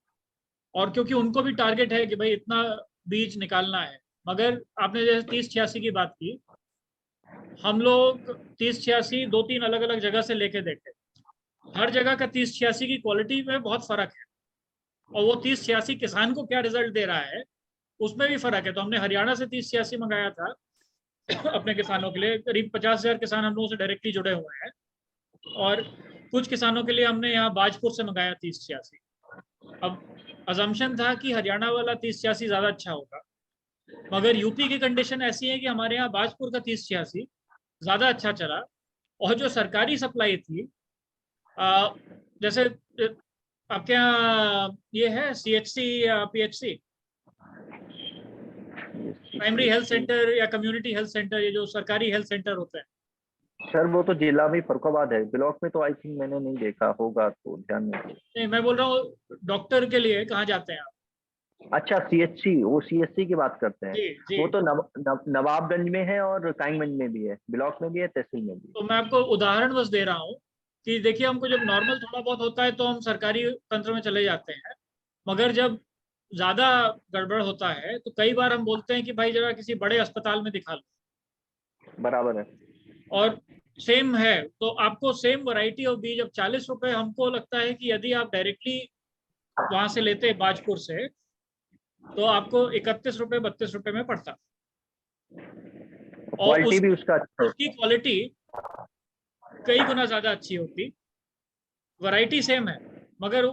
और क्योंकि उनको भी टारगेट है कि भाई इतना बीज निकालना है। मगर आपने जैसे 3086 की बात की, हम लोग 3086 2-3 अलग अलग जगह से लेके देखे, हर जगह का 3086 की क्वालिटी में बहुत फर्क है, और वो 3086 किसान को क्या रिजल्ट दे रहा है उसमें भी फर्क है। तो हमने हरियाणा से 3086 मंगाया था अपने किसानों के लिए, करीब 50,000 किसान हम लोगों से डायरेक्टली जुड़े हुए हैं, और कुछ किसानों के लिए हमने यहाँ बाजपुर से मंगाया 3086। अब अजम्पशन था कि हरियाणा वाला 3086 ज्यादा अच्छा होगा, मगर यूपी की कंडीशन ऐसी है कि हमारे यहाँ बाजपुर का 3086 ज्यादा अच्छा चला। और जो सरकारी सप्लाई थी, जैसे आपके यहाँ ये है CHC या PHC, प्राइमरी हेल्थ सेंटर या कम्युनिटी हेल्थ सेंटर, ये जो सरकारी हेल्थ सेंटर होते हैं, सर वो तो जिला में फरुखाबाद है, ब्लॉक में तो आई थिंक मैंने नहीं देखा होगा, तो ध्यान में। नहीं, मैं बोल रहा हूँ डॉक्टर के लिए कहाँ जाते हैं आप? अच्छा सीएचसी, वो सीएचसी की बात करते हैं। जी जी। वो तो नवाबगंज में है और काइमगंज में भी है, ब्लॉक में भी है, तहसील में भी है। तो मैं आपको उदाहरण बस दे रहा हूँ कि देखिए, हमको जब नॉर्मल थोड़ा बहुत होता है तो हम सरकारी तंत्र में चले जाते हैं, मगर जब ज्यादा गड़बड़ होता है तो कई बार हम बोलते हैं कि भाई जरा किसी बड़े अस्पताल में दिखा लो। बराबर है। और सेम है, तो आपको सेम वैरायटी ऑफ बीज, अब 40 रुपए हमको लगता है कि यदि आप डायरेक्टली वहां से लेते बाजपुर से तो आपको 31 रुपए 32 रुपए में पड़ता, और क्वालिटी भी उसका अच्छा उसकी क्वालिटी कई गुना ज्यादा अच्छी होती। वैरायटी सेम है, मगर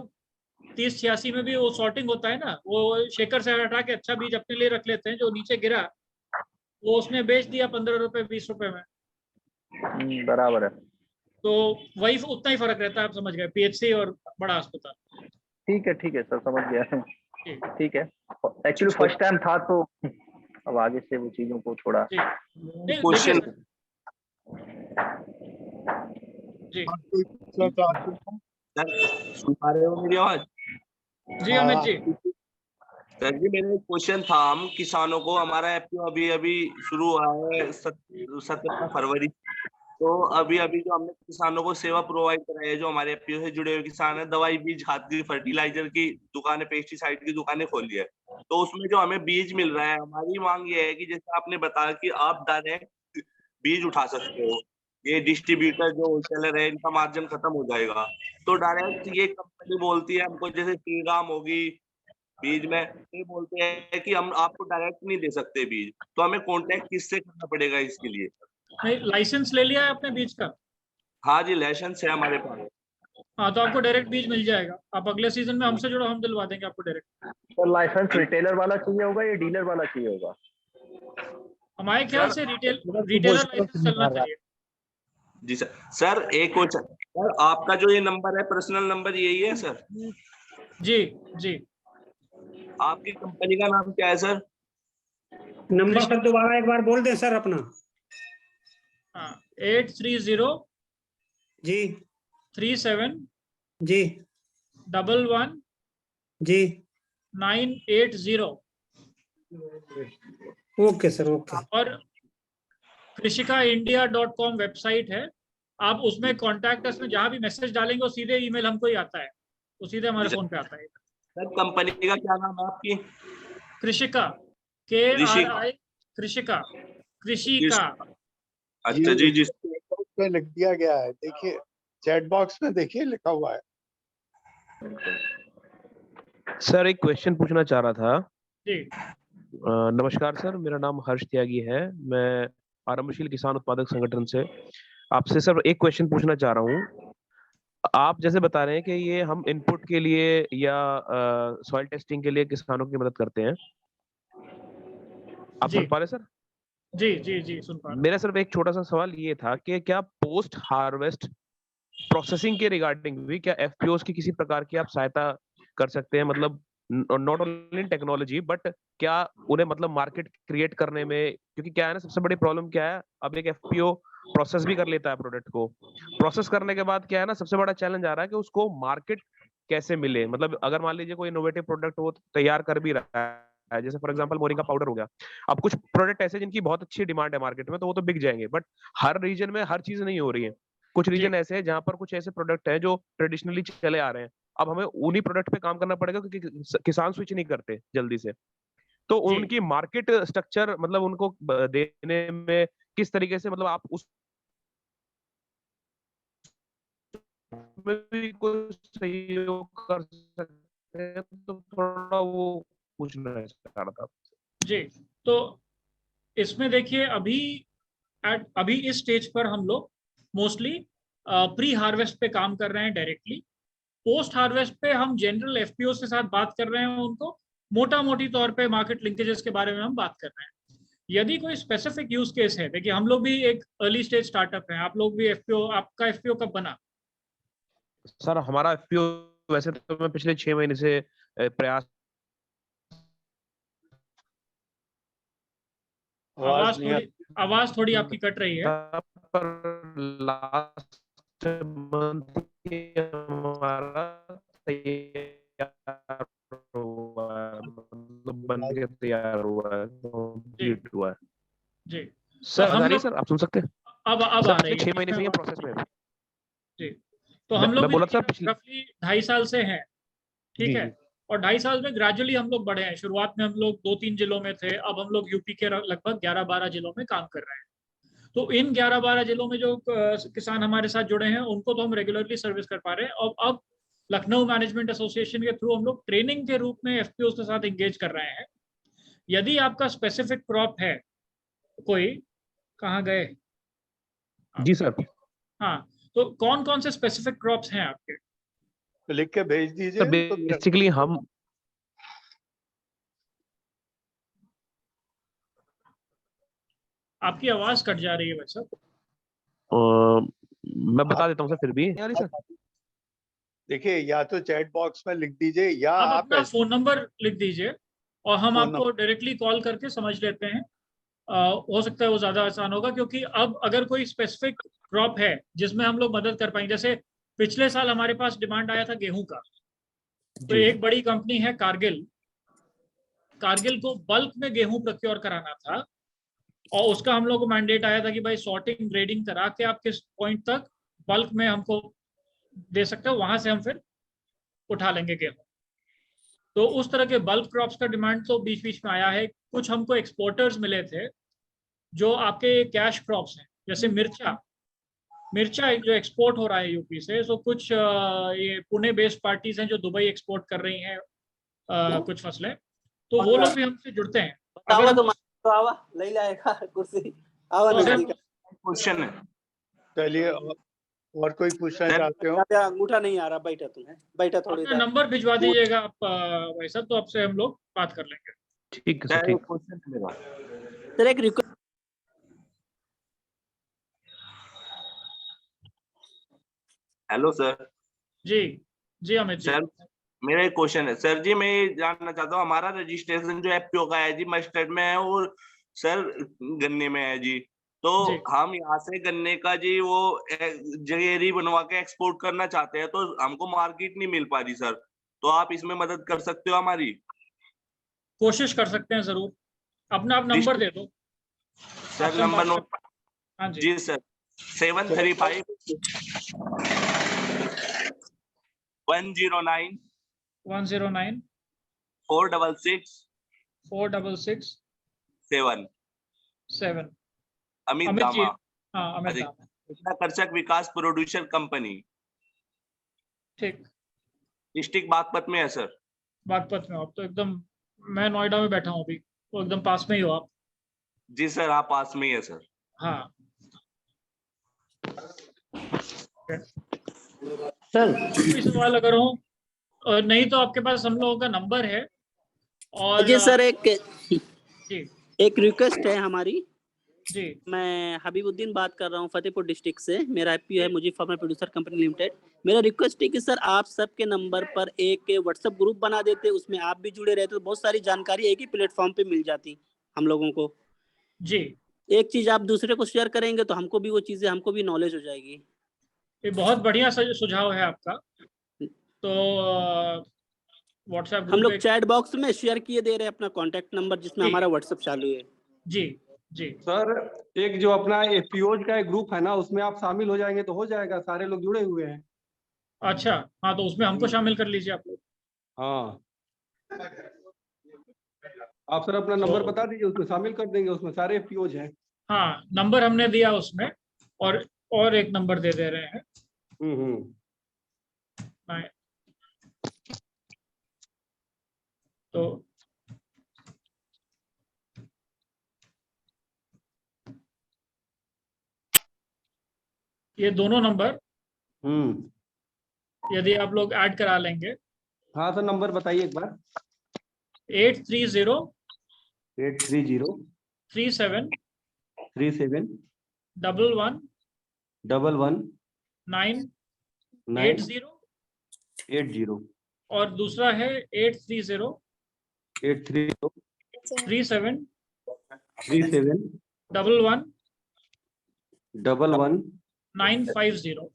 30-86 में भी वो सॉर्टिंग होता है ना, वो शेकर से हटा के अच्छा बीज अपने लिए रख लेते हैं, जो नीचे गिरा वो उसने बेच दिया 15 रुपए 20 रुपए में। बराबर है। तो वही उतना ही फर्क रहता है, आप समझ गए, पीएचसी और बड़ा अस्पताल। ठीक है सर, समझ गया। जी ठीक है, एक्चुअली फर्स्ट टाइम था तो अब आगे से वो चीजों को थोड़ा। जी। नहीं, क्वेश्चन देखिए जी सर, सुन पा रहे हो मेरी आवाज? जी अमित जी। सर जी, मेरा एक क्वेश्चन था। हम किसानों को, हमारा एफपीओ अभी अभी शुरू हुआ है 17 फरवरी। तो अभी अभी जो हमने किसानों को सेवा प्रोवाइड कराई है, जो हमारे एफपीओ से जुड़े हुए किसान है, दवाई बीज खाद की फर्टिलाइजर की दुकानें, पेस्टिसाइड की दुकानें खोली है, तो उसमें जो हमें बीज मिल रहा है, हमारी मांग ये है कि जैसे आपने बताया कि आप डायरेक्ट बीज उठा सकते हो, ये डिस्ट्रीब्यूटर जो होलसेलर है इनका मार्जिन खत्म हो जाएगा, तो डायरेक्ट ये कंपनी बोलती है हमको, जैसे श्रीराम होगी बीज में, ये बोलते हैं कि हम आपको डायरेक्ट नहीं दे सकते बीज, तो हमें कांटेक्ट किससे करना पड़ेगा इसके लिए? नहीं, लाइसेंस ले लिया है आपने बीज का? हाँ जी, लाइसेंस है हमारे पास। हाँ, तो आपको डायरेक्ट बीज मिल जाएगा। आप अगले सीजन में हमसे जुड़ो, हम दिलवा देंगे आपको डायरेक्ट। तो लाइसेंस रिटेलर वाला चाहिए होगा या डीलर वाला चाहिए होगा? हमारे ख्याल से रिटेलर लाइसेंस चलना चाहिए। जी सर। सर एक क्वेश्चन, सर आपका जो ये नंबर है, पर्सनल नंबर यही है सर? जी जी। आपकी कंपनी का नाम क्या है सर? नंबर सर दोबारा एक बार बोल दें सर अपना। हाँ, 830 जी 37 जी 11 जी 980। Okay sir, okay. और कृषिकाindia.com वेबसाइट है, आप उसमें कॉन्टैक्ट अस में जहां भी मैसेज डालेंगे वो सीधे ईमेल हमको ही आता है, वो सीधे हमारे फोन पे आता है। सर कंपनी का क्या नाम है आपकी? कृषिका, KRI, कृषिका, कृषि का। अच्छा जी जी। पे लिख दिया गया है, देखिए चैट बॉक्स में देखिए लिखा हुआ है। सर एक क्वेश्चन पूछना चाह रहा था। जी नमस्कार सर, मेरा नाम हर्ष त्यागी है, मैं आरंभशील किसान उत्पादक संगठन से आपसे सर एक क्वेश्चन पूछना चाह रहा हूँ। आप जैसे बता रहे हैं कि ये हम इनपुट के लिए या सॉइल टेस्टिंग के लिए किसानों की मदद करते हैं, आप जी सुन पा रहे सर? जी जी जी, सुन पा रहा हूं। मेरा सिर्फ एक छोटा सा सवाल ये था कि क्या पोस्ट हार्वेस्ट प्रोसेसिंग के रिगार्डिंग भी क्या एफपीओस की किसी प्रकार की आप सहायता कर सकते हैं, मतलब not only in technology but क्या उन्हें मतलब मार्केट क्रिएट करने में, क्योंकि क्या है ना सबसे बड़ी प्रॉब्लम क्या है, अब एक एफपीओ प्रोसेस भी कर लेता है प्रोडक्ट को, प्रोसेस करने के बाद क्या है ना सबसे बड़ा चैलेंज आ रहा है कि उसको मार्केट कैसे मिले, मतलब अगर मान लीजिए कोई इनोवेटिव प्रोडक्ट वो तैयार कर भी रहा है, जैसे फॉर एग्जांपल मोरिंगा पाउडर हो गया, अब कुछ प्रोडक्ट ऐसे जिनकी बहुत अच्छी डिमांड है मार्केट में तो वो तो बिक जाएंगे, बट हर रीजन में हर चीज नहीं हो रही है, कुछ रीजन ऐसे हैं जहां पर कुछ ऐसे प्रोडक्ट हैं जो ट्रेडिशनली चले आ रहे हैं, अब हमें उन्हीं प्रोडक्ट पे काम करना पड़ेगा क्योंकि किसान स्विच नहीं करते जल्दी से, तो जी उनकी मार्केट स्ट्रक्चर मतलब उनको देने में किस तरीके से, मतलब आप उस में भी कुछ सहयोग कर सकते हैं, तो थोड़ा वो पूछना चाह रहा था। जी। तो इसमें देखिए, अभी इस स्टेज पर हम लोग मोस्टली प्री हार्वेस्ट पे काम कर रहे हैं डायरेक्टली। पोस्ट हार्वेस्ट पे हम जनरल एफपीओ के साथ बात कर रहे हैं, उनको मोटा मोटी तौर पे मार्केट लिंकेजेस के बारे में हम बात कर रहे हैं। यदि कोई स्पेसिफिक यूज केस है, देखिए हम लोग भी एक अर्ली स्टेज स्टार्टअप है, आप लोग भी एफपीओ, आपका एफपीओ कब बना? सर हमारा एफपीओ वैसे तो मैं पिछले 6 महीने से प्रयास। आवाज नहीं आवाज थोड़ी आपकी कट रही है। पर लास्ट मंथ हमारा तैयार हुआ है, मतलब बन के तैयार हुआ है, कंप्लीट हुआ है। जी सर हम आ रही है लोग सर, आप सुन सकते हैं? अब आ सर रही है 6 महीने से ये प्रोसेस में है। जी। तो हम लोग मैं भी बोला सर पिछले रफली 2.5 साल से हैं, ठीक जी है। और 2.5 साल में ग्रेजुअली हम लोग बढ़े हैं। शुरुआत में हम लोग 2-3 जिलों में थे, अब हम लोग यूपी के लगभग 11-12 जिलों में काम कर रहे हैं। तो इन 11-12 जिलों में जो किसान हमारे साथ जुड़े हैं उनको तो हम रेगुलरली सर्विस कर पा रहे हैं। और अब लखनऊ मैनेजमेंट एसोसिएशन के थ्रू हम लोग ट्रेनिंग के रूप में एफपीओ के साथ एंगेज कर रहे हैं। यदि आपका स्पेसिफिक क्रॉप है, कोई कहाँ गए? जी सर। हाँ, तो कौन कौन से स्पेसिफिक क्रॉप्स हैं आपके? तो लिख के भेज दीजिए। सर बेसिकली हम आपकी आवाज कट जा रही है भाई साहब। मैं बता देता हूँ सर, फिर भी यार सर देखिए, या तो चैट बॉक्स में लिख दीजिए या आप आप अपना फोन नंबर लिख दीजिए और हम फोन आपको डायरेक्टली कॉल करके समझ लेते हैं। हो सकता है वो ज्यादा आसान होगा, क्योंकि अब अगर कोई स्पेसिफिक क्रॉप है जिसमें हम लोग मदद कर पाएंगे, जैसे पिछले साल हमारे पास डिमांड आया था गेहूं का, तो जी एक बड़ी कंपनी है कारगिल को बल्क में गेहूं प्रोक्योर कराना था। और उसका हम लोग को मैंडेट आया था कि भाई सॉर्टिंग ग्रेडिंग करा के आप किस पॉइंट तक बल्क में हमको दे सकते हो, वहां से हम फिर उठा लेंगे गेहूं। तो उस तरह के बल्क क्रॉप्स का डिमांड तो बीच बीच में आया है। कुछ हमको एक्सपोर्टर्स मिले थे जो आपके कैश क्रॉप्स हैं, जैसे मिर्चा जो एक्सपोर्ट हो रहा है यूपी से। सो कुछ ये पुणे बेस्ड पार्टीज हैं जो दुबई एक्सपोर्ट कर रही हैं कुछ फसलें, तो वो लोग भी हमसे जुड़ते हैं। अगर हम तो आवा ले लाएगा कुर्सी आवा तो अगर नजदीक क्वेश्चन है चलिए, और कोई पूछना सर, चाहते हो? ज्यादा अंगूठा नहीं आ रहा, बैठा तुम्हें बैठा थोड़ी अपना देर। नंबर भिजवा दीजिएगा आप भाई साहब, तो आपसे हम लोग बात कर लेंगे। ठीक है सर, सर ठीक। क्वेश्चन है मेरा। सर एक रिक्वेस्ट, हेलो सर। जी जी अमित जी। सर मेरा एक क्वेश्चन है सर जी, मैं ये जानना चाहता हूँ हमारा रजिस्ट्रेशन जो एफपीओ का है जी, मस्टर्ड में है और सर गन्ने में है जी। तो जी हम यहाँ से गन्ने का जी वो जगेरी बनवा के एक्सपोर्ट करना चाहते हैं, तो हमको मार्केट नहीं मिल पा रही सर। तो आप इसमें मदद कर सकते हो हमारी? कोशिश कर सकते हैं जरूर। अपना आप नंबर दे दो। सर आपसे हम नंबर बात नोट। हाँ जी जी सर 735 109 109 466 466 7। 7। अमित अमित जी, दामा, हाँ अमित दामा, कर्षक विकास प्रोड्यूसर कंपनी, ठीक। डिस्ट्रिक्ट बागपत में है सर। बागपत में हो आप तो एकदम, मैं नोएडा में बैठा हूँ अभी, तो एकदम पास में ही हो आप। जी सर आप पास में ही है सर। हाँ सर कोई सवाल अगर हो, और नहीं तो आपके पास हम लोगों का नंबर है। और जी सर जी एक रिक्वेस्ट है हमारी। जी मैं हबीबुद्दीन बात कर रहा हूँ फतेहपुर डिस्ट्रिक्ट से। मेरा एफपीओ है मुझे फार्मर प्रोड्यूसर कंपनी लिमिटेड। मेरा रिक्वेस्ट है कि सर आप सबके नंबर पर एक व्हाट्सएप ग्रुप बना देते, उसमें आप भी जुड़े रहते तो बहुत सारी जानकारी एक ही प्लेटफॉर्म पे मिल जाती हम लोगों को। जी, एक चीज आप दूसरे को शेयर करेंगे तो हमको भी वो चीजें, हमको भी नॉलेज हो जाएगी। ये बहुत बढ़िया सुझाव है आपका। तो व्हाट्सएप हम ग्रुप लोग एक, चैट बॉक्स में शेयर किए दे रहे हैं अपना कॉन्टैक्ट नंबर, जिसमें जी हमारा व्हाट्सएप चालू है। जी जी सर एक जो अपना एफपीओज का एक ग्रुप है ना, उसमें आप शामिल हो जाएंगे तो हो जाएगा, सारे लोग जुड़े हुए हैं। अच्छा, हाँ तो उसमें हमको शामिल कर लीजिए आप लोग। हाँ आप सर अपना नंबर बता दीजिए, उसमें शामिल कर देंगे, उसमें सारे एफपीओज हैं। हाँ नंबर हमने दिया उसमें, और एक नंबर दे दे रहे हैं। हाँ, तो ये दोनों नंबर यदि आप लोग ऐड करा लेंगे। हाँ सर नंबर बताइए एक बार। 830 830 37 37 11 11 980 980 और दूसरा है 830 830 37 37 11 11 950।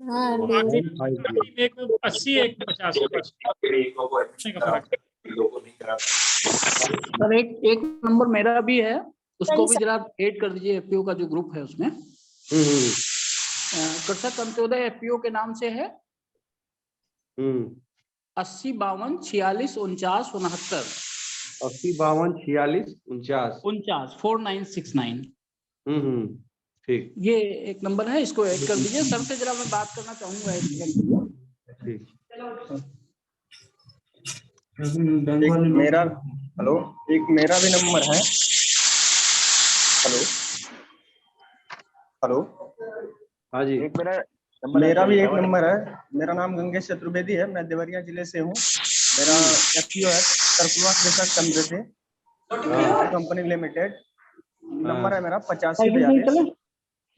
हाँ तो आखिरी एक में 80 एक में 50 बस इतने का फर्क है। सर एक नंबर मेरा भी है, उसको भी सही जरा ऐड कर दीजिए, एफपीओ का जो ग्रुप है उसमें। कृषक अंत्योदय एफपीओ के नाम से है 80 52 46 49 69 80 52 46 49। 49 4969। ठीक ये एक नंबर है, इसको ऐड कर दीजिए। सर से जरा मैं बात करना चाहूंगा इस ठीक। एक मेरा हेलो, एक मेरा भी नंबर है। हेलो हेलो, हाँ जी, एक मेरा मेरा भी एक नंबर है। मेरा नाम गंगेश चतुर्वेदी है, मैं देवरिया जिले से हूँ। मेरा एफपीओ है तरकुलवा कृषक समृद्धि कंपनी लिमिटेड। नंबर है मेरा 85 42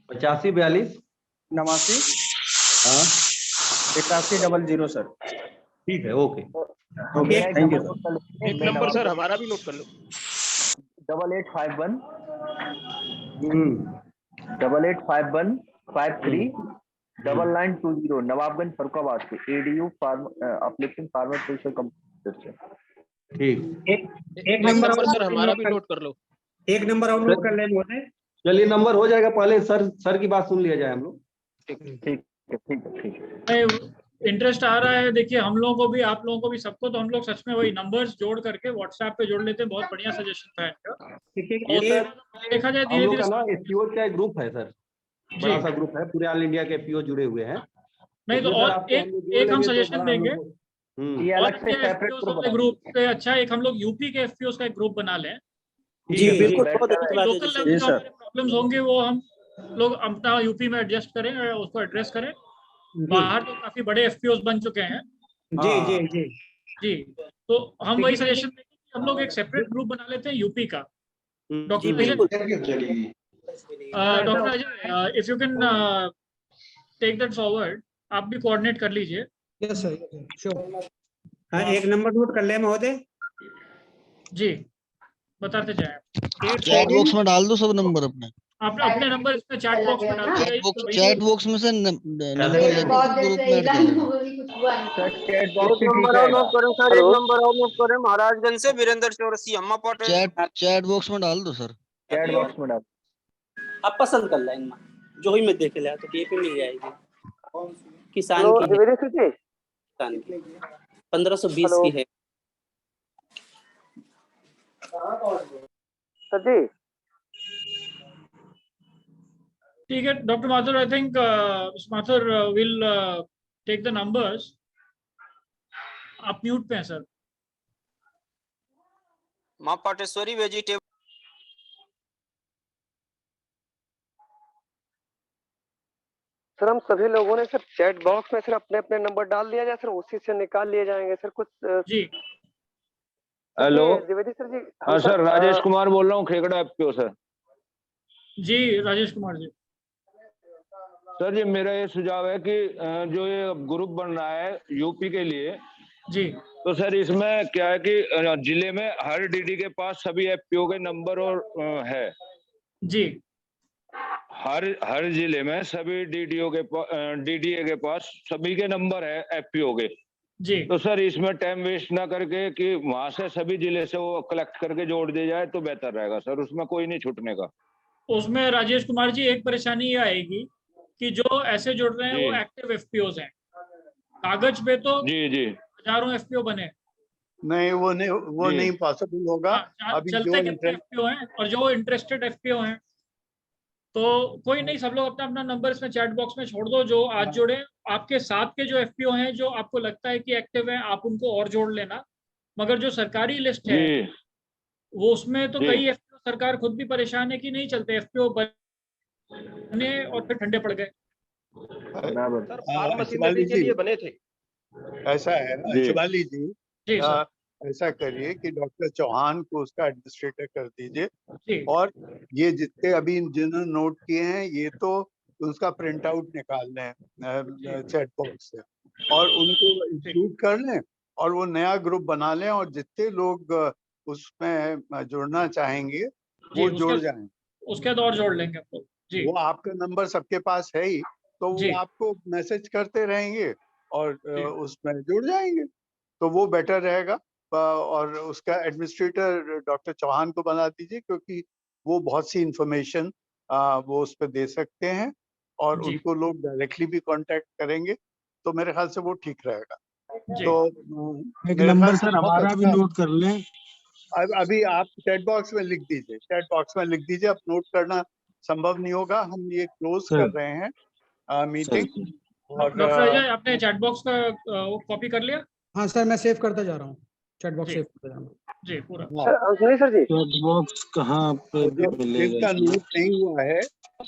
85 42 89 हाँ 81 00 सर। ठीक है, okay. Okay, thank you sir. एक नंबर सर हमारा भी नोट कर लो। 8851 8851 53 9920 नवाबगंज फरुखाबाद से ADU farm uplifting farmer producer company से। ठीक, एक नंबर और सर हमारा भी नोट कर लो। एक नंबर और नोट कर ले महोदय। चलिए नंबर हो जाएगा, पहले सर की बात सुन लिया जाए हम लोग। ठीक है। इंटरेस्ट आ रहा है, देखिए हम लोगों को भी, आप लोगों को भी, सबको, तो हम लोग सच में वही नंबर्स जोड़ करके व्हाट्सएप पे जोड़ लेते हैं। बहुत बढ़िया सजेशन था इनका। और देखा जाए हम धीरे लोग धीरे का ना एफपीओ का एक ग्रुप है सर, बड़ा सा ग्रुप है, पूरे ऑल इंडिया के एफपीओ जुड़े हुए हैं। नहीं तो और एक हम सजेशन देंगे, ये अलग से सेपरेट ग्रुप से अच्छा एक हम लोग यूपी के एफपीओ का एक ग्रुप बना लें। जी बिल्कुल, बहुत अच्छी बात है। लोकल लेवल जो हमारे प्रॉब्लम्स होंगे वो हम लोग अपना यूपी में एडजस्ट करें, उसको एड्रेस करें। बाहर तो काफी बड़े एफपीओ बन चुके हैं। जी जी जी जी, तो हम वही सजेशन देंगे कि हम लोग एक सेपरेट ग्रुप बना लेते हैं यूपी का। Doctor Ajay, if you can take that forward, आप भी कोऑर्डिनेट कर लीजिए। Yes sir, sure. हाँ, एक नंबर नोट कर ले महोदय। जी, बताते जाएं। चैट बॉक्स में डाल दो सब नंबर अपने। आप अपने नंबर इसमें चैट बॉक्स में डालते रहिए। चैट बॉक्स में से नंबर लेके ग्रुप में ऐड कर दो। महाराजगंज से वीरेंद्र चौरसी अम्मा पाटे। चैट बॉक्स में डाल दो सर। चैट बॉक्स में डाल। आप पसंद कर लें जो ही मैं देख लिया तो ये पे मिल जाएगी। किसान की है, किसान की 1520 की है। ठीक है doctor Mathur, I think Mathur will take the numbers. आप म्यूट पे हैं सर। माँ पाटेश्वरी वेजिटेबल। सर हम सभी लोगों ने सर चैट बॉक्स में सर अपने अपने नंबर डाल दिया जाए सर, उसी से निकाल लिए जाएंगे सर कुछ। जी हेलो, द्विवेदी सर जी। हाँ सर, राजेश कुमार बोल रहा हूँ, खेकड़ा एफपीओ सर। जी राजेश कुमार जी। सर जी मेरा ये सुझाव है कि जो ये ग्रुप बन रहा है यूपी के लिए जी, तो सर इसमें क्या है कि जिले में हर डीडी के पास सभी एफपीओ के नंबर और है जी, हर जिले में सभी डीडीओ के डीडीए के पास सभी के नंबर है एफपीओ के। जी, तो सर इसमें टाइम वेस्ट ना करके कि वहां से सभी जिले से वो कलेक्ट करके जोड़ दिया जाए तो बेहतर रहेगा सर, उसमें कोई नहीं छूटने का। उसमें राजेश कुमार जी एक परेशानी ये आएगी कि जो ऐसे जुड़ रहे हैं वो एक्टिव एफपीओज हैं। कागज पे तो जी जी हजारों एफपीओ बने, नहीं वो नहीं पॉसिबल होगा। अभी चलते कितने एफपीओ हैं और जो इंटरेस्टेड एफपीओ हैं। तो कोई नहीं, सब लोग अपना अपना नंबर इसमें चैट बॉक्स में छोड़ दो। जो आज जोड़े, आपके साथ के जो एफपीओ हैं जो आपको लगता है कि एक्टिव हैं, आप उनको और जोड़ लेना। मगर जो सरकारी लिस्ट है वो उसमें तो कई एफपीओ सरकार खुद भी परेशान है कि नहीं चलते, एफपीओ बने और फिर ठंडे पड़ गए। शिवाली जी बने थे। ऐसा है शिवाली जी, ऐसा करिए कि डॉक्टर चौहान को उसका एडमिनिस्ट्रेटर कर दीजिए, और ये जितने अभी जिन्होंने नोट किए हैं ये तो उसका प्रिंट आउट निकाल लें चैट बॉक्स से और उनको इंक्लूड कर लें और वो नया ग्रुप बना लें, और जितने लोग उसमें जुड़ना चाहेंगे वो जुड़ जाएं। उसके बाद और जोड़ लेंगे आपको। जी वो आपका नंबर सबके पास है ही, तो जी वो आपको मैसेज करते रहेंगे और जी उसमें जुड़ जाएंगे, तो वो बेटर रहेगा। और उसका एडमिनिस्ट्रेटर डॉक्टर चौहान को बना दीजिए, क्योंकि वो बहुत सी इंफॉर्मेशन वो उस पर दे सकते हैं और जी उनको लोग डायरेक्टली भी कांटेक्ट करेंगे, तो मेरे ख्याल से वो ठीक रहेगा। जी तो एक मेरे ख्याल नंबर से सर बहुत हमारा भी अच्छा। नोट कर लें। अभी आप चैट बॉक्स में लिख दीजिए, चैट बॉक्स में लिख दीजिए। अब नोट करना संभव नहीं होगा, हम ये क्लोज सर कर रहे हैं मीटिंग। और डॉक्टर अजय, आपने चैट बॉक्स का वो कॉपी कर लिया? हाँ सर, मैं सेव करता जा रहा हूँ, चैट बॉक्स जी सेव करता जा रहा हूँ। जी पूरा। हाँ, चैट बॉक्स कहाँ पे तो जो मिलेगा जिनका इसमें? नोट नहीं हुआ है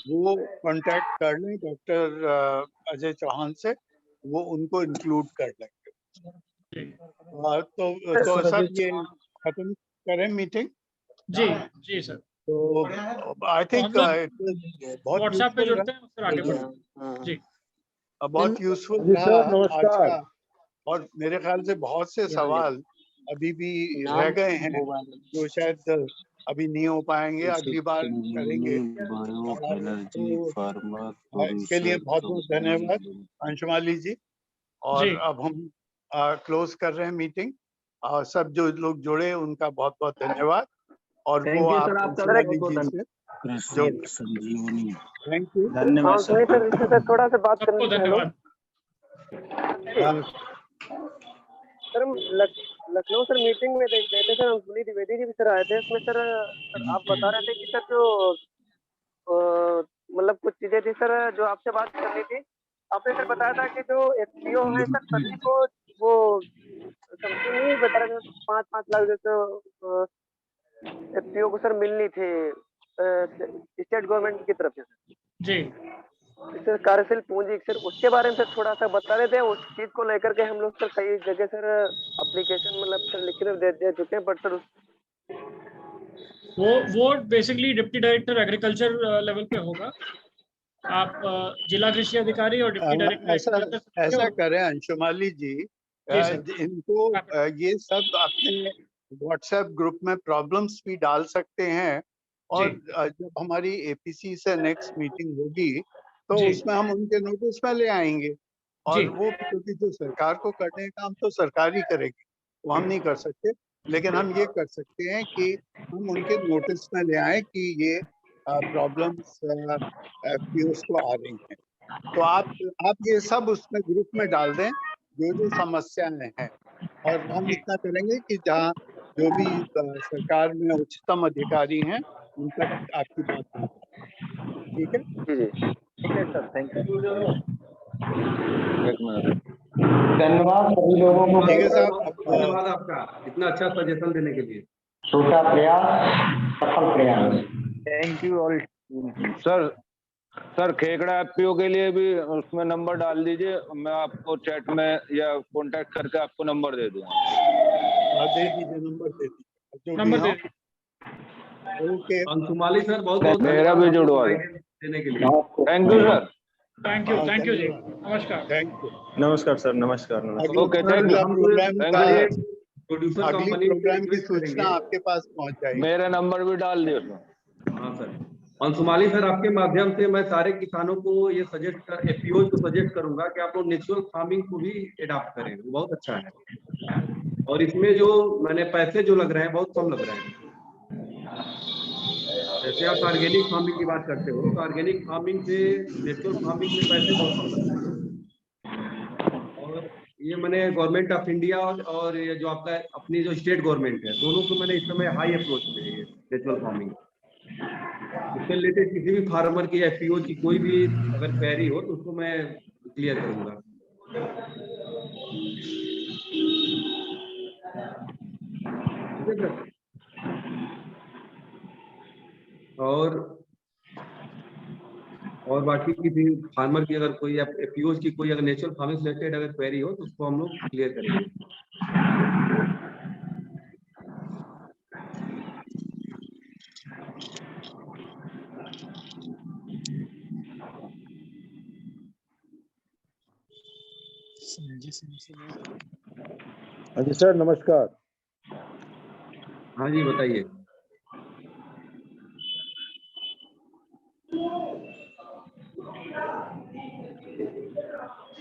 वो कांटेक्ट कर लें डॉक्टर अजय चौहान से, वो उनको इंक्लूड कर लेंगे। जी तो सब ये खत्म करें मीटिंग। जी जी सर, तो आई तो थिंक हम लोग बहुत व्हाट्सएप पे यूजफुल जुड़ते हैं और फिर आगे बढ़ते हैं। जी बहुत यूजफुल जी रहा सर, आज नमस्कार। का। और मेरे ख्याल से बहुत से सवाल अभी भी रह गए हैं जो शायद अभी नहीं हो पाएंगे, अगली बार करेंगे। तो इसके लिए बहुत बहुत धन्यवाद अंशुमाली जी। और जी अब हम क्लोज कर रहे हैं मीटिंग। और सब जो लोग जुड़े उनको बहुत बहुत धन्यवाद। और वो थैंक यू आप सर, आपका भी अंशुमाली बहुत बहुत जी धन्यवाद। से जोड़ लें। संजीवनी। Thank you. धन्यवाद सर। थोड़ा सा बात सबको धन्यवाद। सर हम लखनऊ सर मीटिंग में देख रहे थे सर, अंशुमनी द्विवेदी जी भी सर आए थे उसमें सर आप बता रहे थे कि सर जो मतलब कुछ चीजें थी सर जो आपसे बात करनी थी। आपने सर बताया था कि जो एफपीओ है सर सभी को वो समथिंग नहीं बता रहे थे 5-5 लाख जैसे एफपीओ को सर मिलनी थी स्टेट गवर्नमेंट की तरफ से जी सर कार्यशील पूंजी सर, उसके बारे में सर थोड़ा सा बता रहे थे। उस चीज को लेकर के हम लोग सर कई जगह सर एप्लीकेशन मतलब सर लिख के दे चुके हैं, बट सर वो basically deputy director agriculture level पे होगा। आप जिला कृषि अधिकारी और डिप्टी डायरेक्टर ऐसा एग्रीकल्चर से ऐसा और करें अंशुमाली जी, जी सर इनको ये सब अपने व्हाट्सएप ग्रुप में प्रॉब्लम्स भी डाल सकते हैं। और जी जब हमारी एपीसी से नेक्स्ट मीटिंग होगी तो जी उसमें हम उनके नोटिस में ले आएंगे। जी और वो क्योंकि जो सरकार को करने का काम तो सरकार ही करेगी, वो हम नहीं कर सकते। लेकिन हम ये कर सकते हैं कि हम उनके नोटिस में ले आए कि ये प्रॉब्लम्स एफपीओस को आ रही हैं। तो आप ये सब उसमें ग्रुप में डाल दें जो जो समस्याएं हैं। और हम इतना करेंगे कि जहाँ जो भी सरकार में उच्चतम अधिकारी हैं उन तक आपकी बात पहुंचे। ठीक है। जी ठीक है सर, थैंक यू। एक मिनट। धन्यवाद सभी लोगों को। ठीक है साहब। अब धन्यवाद आपका इतना अच्छा सजेशन देने के लिए। छोटा प्रयास सफल प्रयास। Thank you all. Sir Khekra FPO के लिए भी उसमें नंबर डाल दीजिए, मैं आपको चैट में या कांटेक्ट करके आपको नंबर दे दूंगा। दे दीजिए, नंबर दे दीजिए जो भी नंबर हो। दे ओके। अंशुमाली सर बहुत बहुत मेरा भी जुड़वा देने के लिए। Thank you sir. Thank you जी, नमस्कार। Thank you. नमस्कार सर, नमस्कार अगली okay, thank you. Program thank का यू। प्रोड्यूसर अगली कंपनी प्रोग्राम की सूचना आपके पास पहुंच जाएगी। मेरा नंबर भी डाल दियो उसमें। हाँ सर, अंशुमाली सर आपके माध्यम से मैं सारे किसानों को ये सजेस्ट एफपीओ को सजेस्ट करूंगा कि आप लोग नेचुरल फार्मिंग को भी एडॉप्ट करें, वो बहुत अच्छा है। और इसमें जो मैंने पैसे जो लग रहे हैं बहुत कम लग रहे हैं। जैसे आप ऑर्गेनिक फार्मिंग की बात करते हो तो ऑर्गेनिक फार्मिंग से नेचुरल फार्मिंग में पैसे बहुत कम लगते हैं। और ये मैंने गवर्नमेंट ऑफ इंडिया और ये जो आपका अपनी जो स्टेट गवर्नमेंट है दोनों को मैंने इस समय हाई अप्रोच पे है नेचुरल फार्मिंग। इससे रिलेटेड किसी भी फार्मर की एफपीओ की कोई भी अगर क्वेरी हो तो उसको मैं क्लियर करूंगा। ठीक है सर। और बाकी किसी फार्मर की अगर कोई एफपीओ की कोई अगर नेचुरल फार्मिंग से रिलेटेड अगर क्वेरी हो तो उसको हम लोग क्लियर करेंगे। हाँ जी सर, नमस्कार। हाँ जी बताइए।